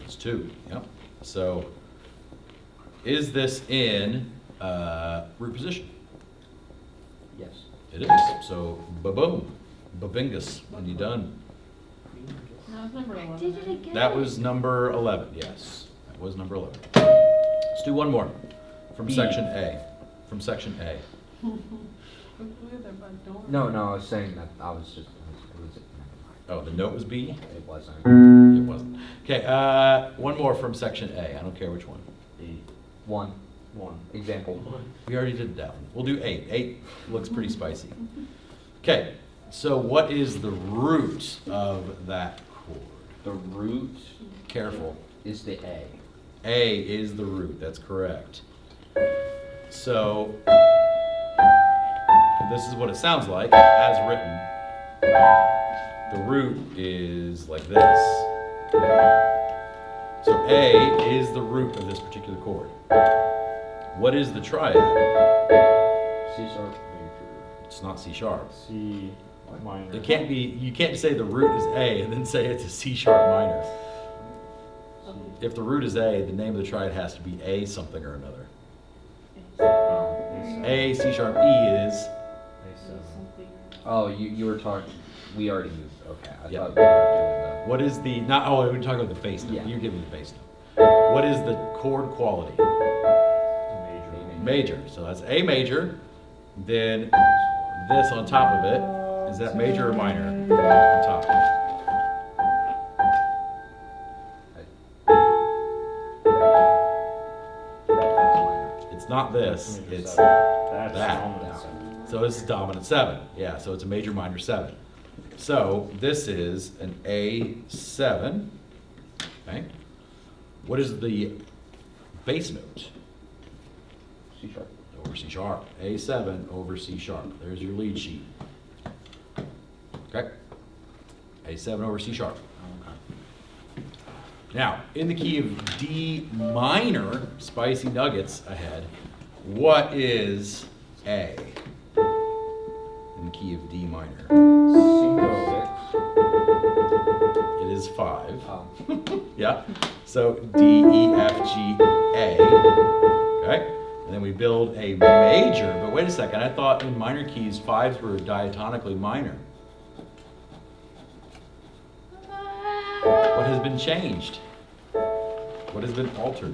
It's 2, yep. So, is this in root position? Yes. It is. So, ba-boom, babingus, when you're done. No, it's number 11. Did it again? That was number 11, yes. That was number 11. Let's do one more from B. section A. From section A. No, I was saying that I was just. It was, Oh, the note was B? it wasn't. It wasn't. Okay, one more from section A. I don't care which one. One. Example. We already did that one. We'll do 8. 8 looks pretty spicy. Okay, so what is the root of that chord? The root Careful. is the A. A is the root, that's correct. So, this is what it sounds like, as written. The root is like this. So A is the root of this particular chord. What is the triad? C sharp major. It's not C sharp. C minor. It can't be, you can't say the root is A and then say it's a C sharp minor. If the root is A, the name of the triad has to be A something or another. A, C sharp, E is, Oh, you were talking. We already moved. Okay, I Yeah. thought we were what is the, not, oh, we're talking about the bass note. Yeah. You're giving me the bass note. What is the chord quality? doing Major. So that's A major, then this on top of it. Is that major or minor on top? It's not this, Major it's, 7. That's that. dominant 7. so this is dominant 7. Yeah, so it's a major minor 7. So this is an A7. Okay. What is the bass note? C sharp. Over C sharp. A7 over C sharp. There's your lead sheet. Okay? A7 over C sharp. Now, in the key of D minor, spicy nuggets ahead, what is A? In the key of D minor. It is 5. Oh. Yeah. So D, E, F, G, A. Okay? And then we build a major, but wait a second, I thought in minor keys 5s were diatonically minor. What has been changed? What has been altered?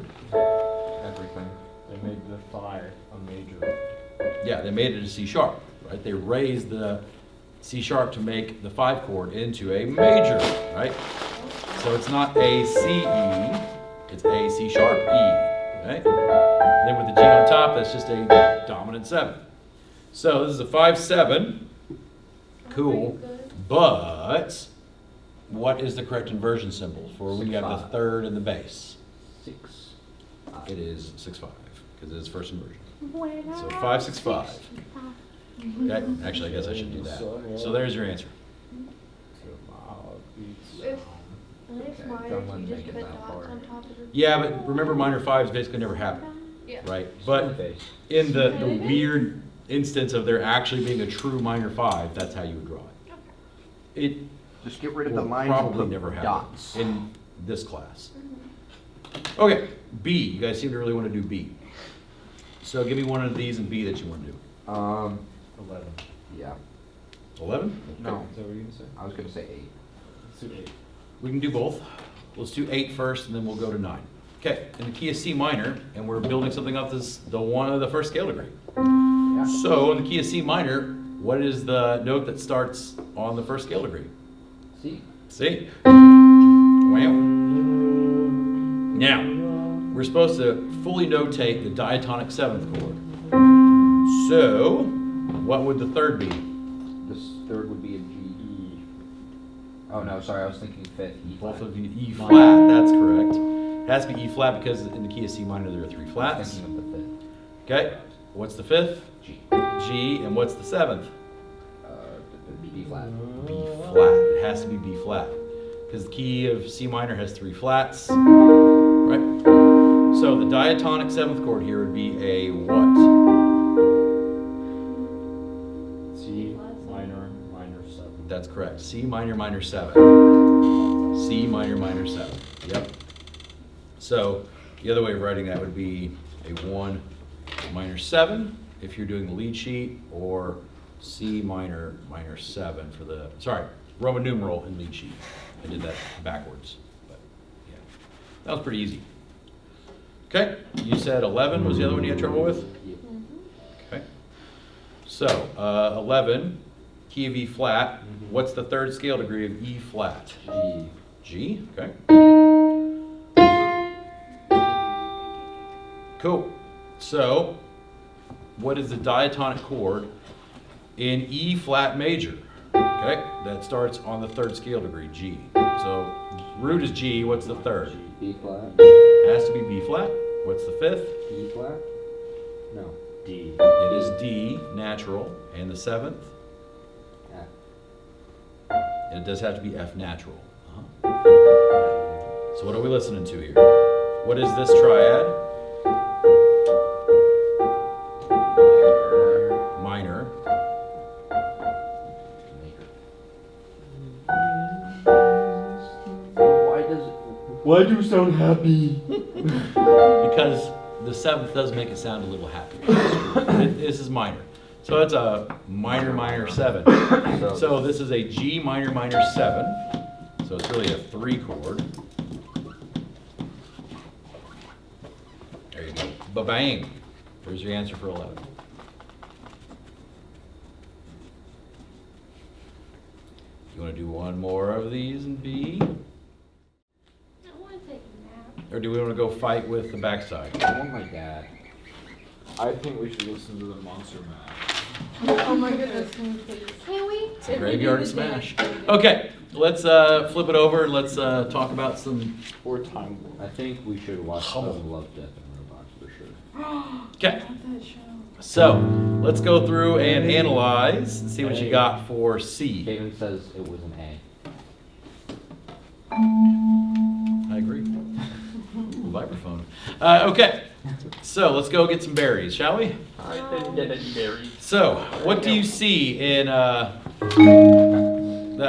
Everything. They made the 5 a major. Yeah, they made it a C sharp, right? They raised the C sharp to make the 5 chord into a major, right? So it's not A, C, E, it's A, C sharp, E, right? And then with the G on top, that's just a dominant 7. So this is a 5-7. Cool. But what is the correct inversion symbol for when you have the 6-5. third and the bass? 6. It is 6-5 because it is first inversion. So 5-6-5. Okay, actually, I guess I should do that. So there's your answer. If minor, don't let you me just get put that dots far. on top of it. Yeah, but remember, minor 5s basically never happen, Yeah. right? But in the weird instance of there actually being a true minor 5, that's how you would draw it. It Just get rid of the will lines and probably put never happen dots. in this class. Okay, B. You guys seem to really want to do B. So give me one of these in B that you want to do. 11. Yeah. 11? No, Is that what you're gonna say? I was gonna say 8. Let's do 8. We can do both. Let's do 8 first, and then we'll go to 9. Okay, in the key of C minor, and we're building something off this the first scale degree. So in the key of C minor, what is the note that starts on the first scale degree? C. C. Wow. Now, we're supposed to fully notate the diatonic 7th chord. So, what would the third be? This third would be a G. Oh no, sorry, I was thinking 5th. E Both flat. of you, E flat, that's correct. It has to be E flat because in the key of C minor there are 3 I was flats. thinking of the 5th. Okay, what's the 5th? G. G, and what's the 7th? B flat. B flat. It has to be B flat because the key of C minor has 3 flats, right? So the diatonic 7th chord here would be a what? C minor, minor 7. That's correct. C minor minor 7. C minor minor 7. Yep. So the other way of writing that would be a 1 minor 7 if you're doing the lead sheet, or C minor minor 7 for the, sorry, Roman numeral in lead sheet. I did that backwards, but yeah. That was pretty easy. Okay, you said 11 was the other one you had trouble with? Okay. So, 11, key of E flat. What's the third scale degree of E flat? G. G, okay. Cool. So, what is the diatonic chord in E flat major? Okay, that starts on the third scale degree, G. So, root is G, what's the third? B flat. Has to be B flat. What's the fifth? E flat. No. D. It is D, natural, and the 7th? F. And it does have to be F natural. So what are we listening to here? What is this triad? Minor. Why does it? Why do you sound happy? Because the 7th does make it sound a little happier. This is minor. So it's a minor minor 7. So this is a G minor minor 7. So it's really a 3 chord. There you go. Ba-bang. There's your answer for 11. You want to do one more of these in B? I want to take a nap. Or do we want to go fight with the backside? I want my dad. I think we should listen to the Monster Mash. Oh my goodness, can we please? Can we? It's a graveyard smash. Okay, let's flip it over and let's talk about some. Or Time War. I think we should watch Oh. Love, Death, and Robots for sure. Okay, I want that show. so let's go through and analyze and see what you got for C. Kaden says it was an A. I agree. Ooh, vibraphone. Okay, so let's go get some berries, shall we? I didn't get any berries. So, what do you see in that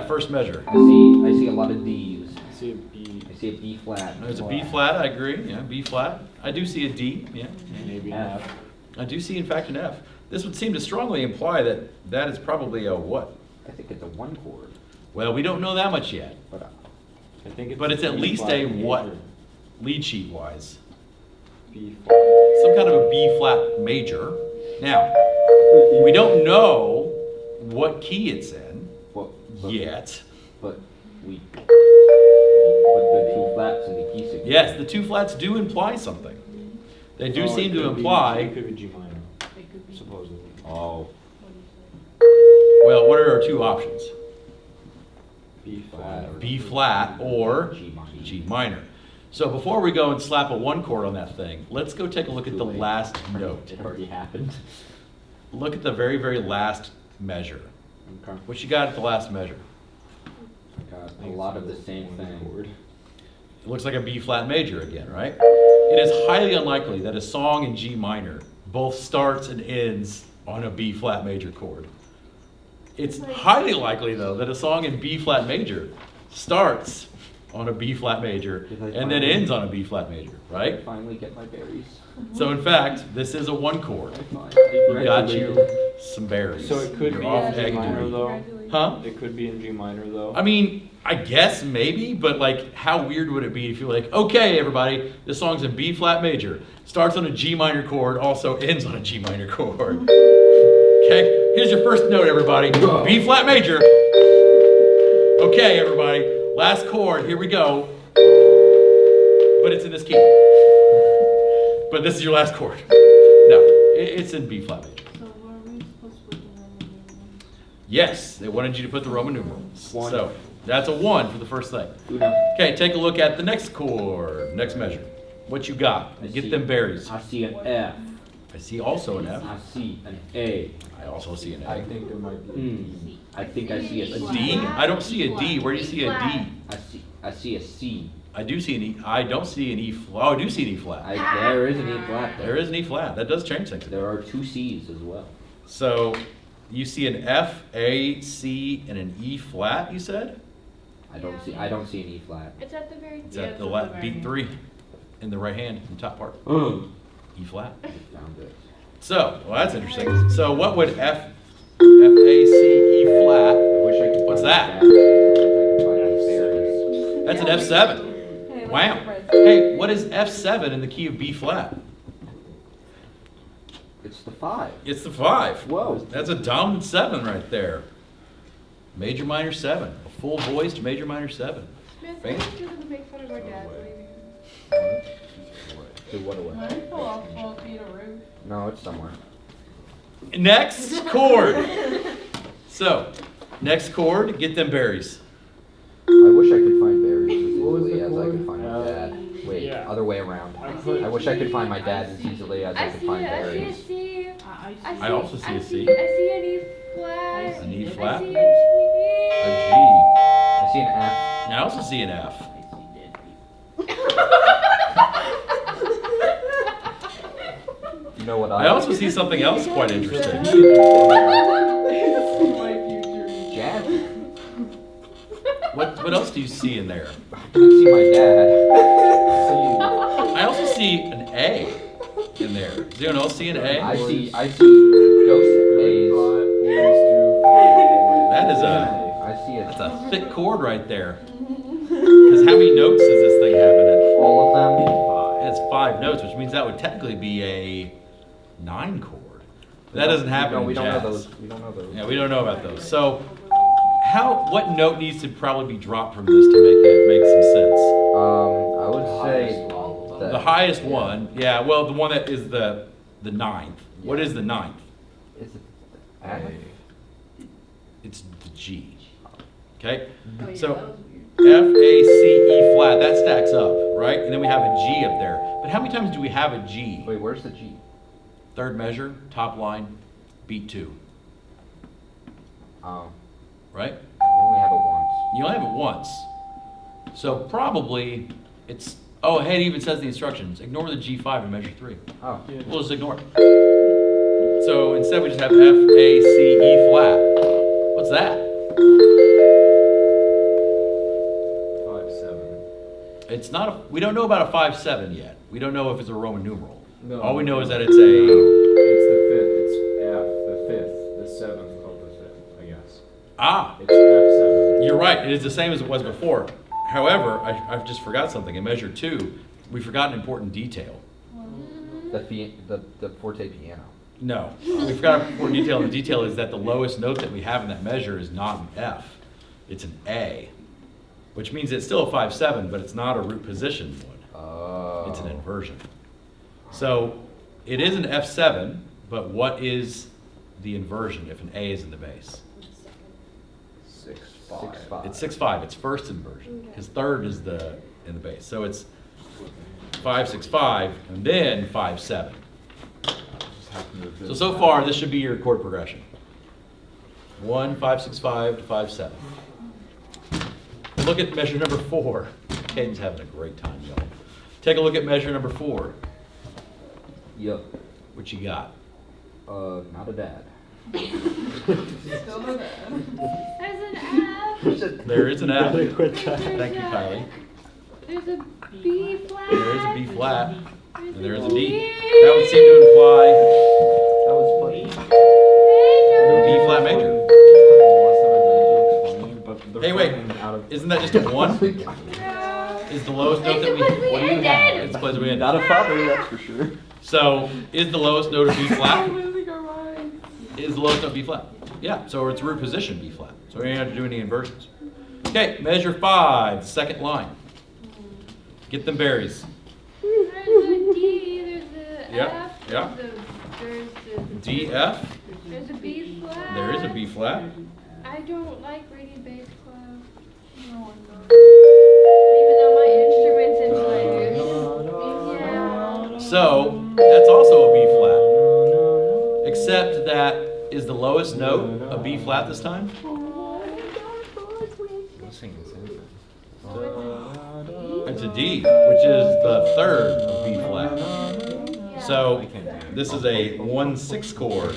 first measure? I see a lot of D's. See a B. I see a B flat. There's a B flat, I agree. Yeah, B flat. I do see a D. Yeah. Maybe an F. F. I do see, in fact, an F. This would seem to strongly imply that that is probably a what? I think it's a 1 chord. Well, we don't know that much yet. But I think it's But it's at B least flat a what? major. Lead sheet wise. B flat. Some kind of a B flat major. Now, we don't know what key it's in but yet. But the 2 flats and the key signature. Yes, the 2 flats do imply something. They do Oh, seem it to could be- imply. It could be G minor, It could be. supposedly. Oh, Well, what are our 2 options? B flat. B flat or G minor. G minor. So before we go and slap a 1 chord on that thing, let's go take a look at the Too late. last note. It already happened. Look at the very, very last measure. Okay. What you got at the last measure? Got a lot of the same thing. It looks like a B flat major again, right? It is highly unlikely that a song in G minor both starts and ends on a B flat major chord. It's highly likely, though, that a song in B flat major starts on a B flat major and then ends on a B flat major, right? Finally get my berries. So in fact, this is a 1 chord. I We got you some berries. So it could You're be off in G egg minor duty. though. Huh? It could be in G minor though. I mean, I guess maybe, but like, how weird would it be if you're like, okay, everybody, this song's in B flat major, starts on a G minor chord, also ends on a G minor chord. Okay, here's your first note, everybody. B flat major. Okay, everybody, last chord, here we go. But it's in this key. But this is your last chord. No, it's in B flat major. So were we supposed to put the Roman numerals? Yes, they wanted you to put the Roman numerals. One. So that's a 1 for the first thing. Uno. Okay, take a look at the next chord, next measure. What you got? I Get see- them berries. I see an F. I see also an F. I see an A. I also see an I A. think there might be. I think I see a A C. D? I don't see a D. Where do you see a D? I see a C. I do see an E. I don't see an E flat. Oh, I do see an E flat. There is an E flat. There is an E flat. That does change things. There are 2 C's as well. So you see an F, A, C, and an E flat, you said? I don't see an E flat. It's at the very It's Yeah, at it's the at la- the very beat end. 3 in the right hand, in the top part. Found E flat. it. So, well, that's interesting. So what would F, A, C, E flat? I wish I could. What's find that? my berries. That's an F7. Wow. Hey, what is F7 in the key of B flat? It's the 5. It's the 5. Whoa. That's a dominant 7 right there. Major minor 7. A full voiced major minor 7. Smith, Thank- I think you're gonna make fun of our dad leaving. So what do Can I pull off 12 feet of roof? No, it's somewhere. Next chord. So, next chord, get them berries. I wish I could find berries as easily as I could find my dad. Wait, yeah. other way around. I put- I wish I could find my dad as easily as I could find I see berries. a C. I also see a C. I see an E flat. An E I flat. see A a G. I see an F. And I also see an F. I see dead people. You know what I also see something else quite interesting. Jazz. What else do you see in there? I don't see my dad. I also see an A in there. Does anyone else see an A? I see ghost A's. That is a I see that's a thick chord right there. Because how many notes does this thing have in it? all of them. It has 5 notes, which means that would technically be a 9 chord. But that doesn't happen No, in we don't jazz. know those. We don't know those. Yeah, we don't know about those. So, what note needs to probably be dropped from this to make it make some sense? I would say The highest one, yeah. Well, the one that is the 9th. What is the 9th? Is it F? It's the G. Okay. Oh, yeah, So that was weird. F, A, C, E flat. That stacks up, right? And then we have a G up there. But how many times do we have a G? Wait, where's the G? 3rd measure, top line, beat 2, Oh, right? I only have it once. You only have it once. So probably it's, oh, hey, it even says the instructions. Ignore the G5 in measure 3. Oh, We'll just ignore it. So instead we just have F, A, C, E flat. What's that? 5-7. It's not a, we don't know about a 5-7 yet. We don't know if it's a Roman numeral. No. All we know is that it's No, a, it's the 5th. It's F, the 5th, the 7th of the 5th, I guess. it's F7. You're right, it is the same as it was before. However, I've just forgot something. In measure 2, we forgot an important detail. the forte piano. No, we forgot an important detail, and the detail is that the lowest note that we have in that measure is not an F, it's an A, which means it's still a 5-7, but it's not a root position one. Oh. It's an inversion. So it is an F7, but what is the inversion if an A is in the bass? 6-5. 6-5. It's 6-5, it's first inversion, because 3rd is in the bass. So it's 5-6-5, and then 5-7. So far, this should be your chord progression. 1, 5-6-5 to 5-7. Look at measure number 4. Caden's having a great time, y'all. Take a look at measure number 4. Yup. What you got? Not a dad. Still no dad. There's an F. There is an F. Quit that. Thank you, Kylie. There's a B flat. There is a B flat. And there is a D. That would seem to imply That was funny. B flat major. Hey, wait. Isn't that just a 1? Is the lowest note that we It's what do you ended. have? It's the place we ended. Not a father, that's for sure. So, is the lowest note a B flat? Losing our minds. Is the lowest note B flat? Yeah, so it's root position B flat. So we don't have to do any inversions. Okay, measure 5, the second line. Get them berries. There's a D. There's a Yeah, F. yeah. There's a D, F. There's a B flat. There is a B flat. I don't like reading bass class. No, I'm not. Even though my instrument's in players. Yeah. So, that's also a B flat. Except that, is the lowest note a B flat this time? It's a D, which is the third of B flat. So, this is a 1/6 chord,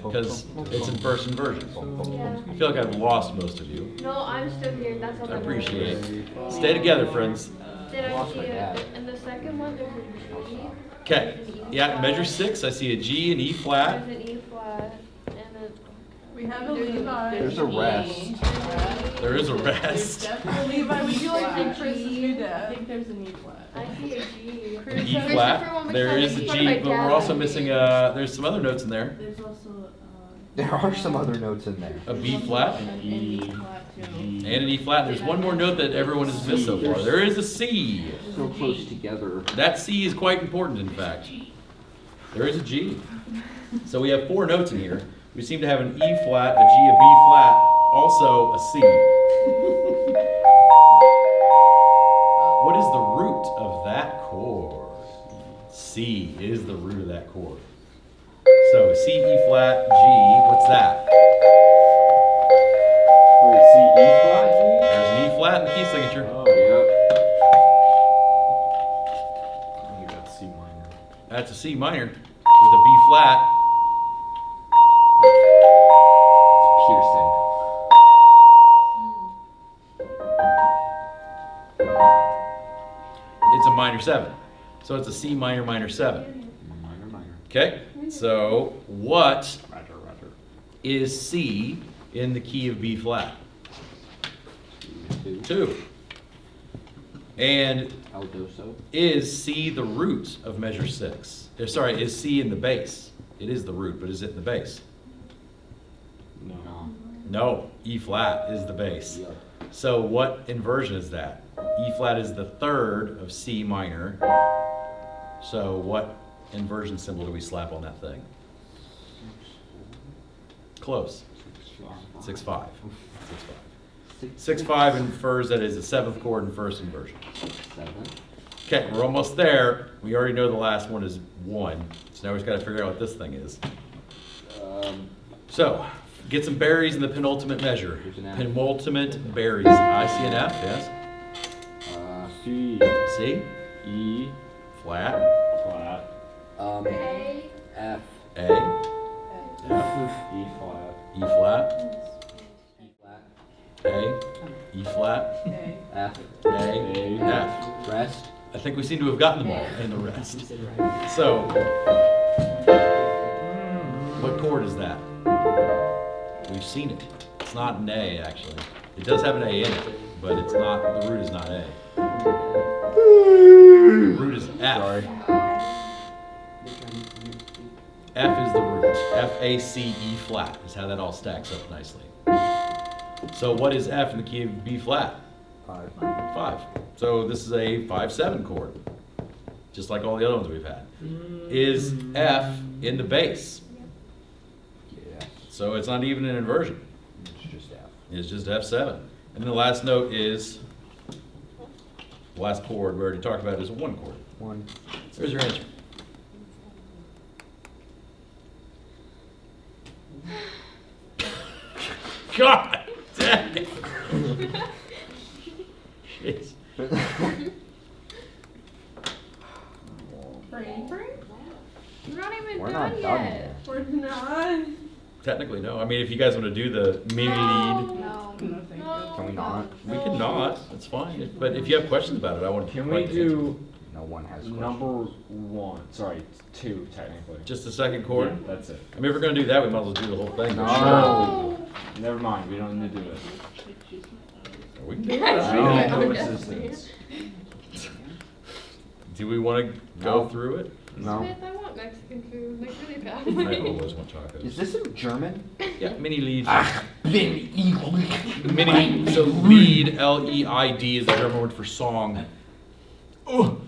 because it's in first inversion. Yeah. I feel like I've lost most of you. No, I'm still here. That's all I that appreciate matters. it. Stay together, friends. Did I Lost see my dad. it? And the second one, there's a G. Okay, yeah, measure 6, I see a G, an E flat. There's an E flat. And a. We have a Levi. There's a rest. There is a rest. Levi, would you like to be Chris's new I dad? think there's an E flat. I see a G. E Christopher flat, one was there trying is to a make fun G, of my but we're dad. also missing there's some other notes in there. There's also There are some other notes in there. A B flat an E flat too. and an E flat. There's one more note that everyone has missed so far. There is a C. So close together. That C is quite important, in fact. There is a G. So we have 4 notes in here. We seem to have an E flat, a G, a B flat, also a C. What is the root of that chord? C is the root of that chord. So C, E flat, G, what's that? Wait, C, E flat, G? There's an E flat in the key signature. Oh, yep. You got C minor. That's a C minor with a B flat. Piercing. It's a minor 7. So it's a C minor minor 7. Minor, minor. Okay? So what Roger, roger. is C in the key of B flat? 2. And Aldoso. is C the root of measure 6? Sorry, is C in the bass? It is the root, but is it in the bass? No. No, E flat is the bass. Yep. So what inversion is that? E flat is the third of C minor. So what inversion symbol do we slap on that thing? Close. 6/5. 6/5 infers that is the 7th chord in first inversion. 7. Okay, we're almost there. We already know the last one is 1. So now we just got to figure out what this thing is. So, get some berries in the penultimate measure. Here's an F. Penultimate berries. I see an F, yes. C, C, E, flat, flat, A. F. A, E flat, E flat, E flat. A, E flat, Okay. F. A, F. Rest. I think we seem to have gotten them all in the rest. So, what chord is that? We've seen it. It's not an A, actually. It does have an A in it, but it's not, the root is not A. The root is F. Sorry. F is the root. F-A-C-E flat is how that all stacks up nicely. So what is F in the key of B flat? 5. 5. So this is a 5/7 chord, just like all the other ones we've had. Is F in the bass? Yes. So it's not even an inversion. It's just F. It's just F7. And then the last note is, the last chord we already talked about is a 1 chord. 1. There's your answer. God dang it. Jeez. We're not even We're done not yet. done yet. We're not. Technically, no. I mean, if you guys want to do the mini lead, No. No, thank you. Can we not? we can not. That's fine. But if you have questions about it, I want to. Can we do No one has questions. number 1? Sorry, 2 technically. Just the second chord? Yeah, that's it. I mean, if we're going to do that, we might as well do the whole thing. No. Oh. Never mind, we don't need to do it. We can do I it. don't know assistance. Do we want to go through it? No. Smith, I want Mexican food, like really I badly. always want tacos. Is this in German? Yeah, mini lead. Mini. Mini. So lead, L-E-I-D, is the German word for song. Oh,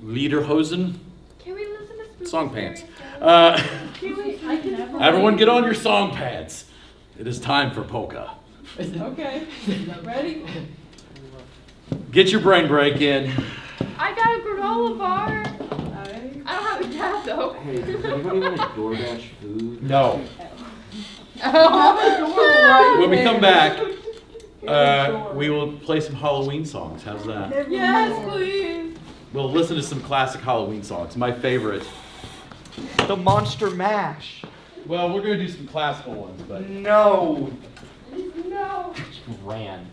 Lederhosen, Can we listen to Spooky song Fairy pants. Tales? Everyone get on your song pads. It is time for polka. Okay. Ready? Get your brain break in. I got a granola bar. Alright. I don't have a dad though. Hey, does anybody want to DoorDash food? No. Right When we there. come back, Door. we will play some Halloween songs. How's that? Yes, please. We'll listen to some classic Halloween songs. My favorite. The Monster Mash. Well, we're going to do some classical ones, but. No. No. Ran.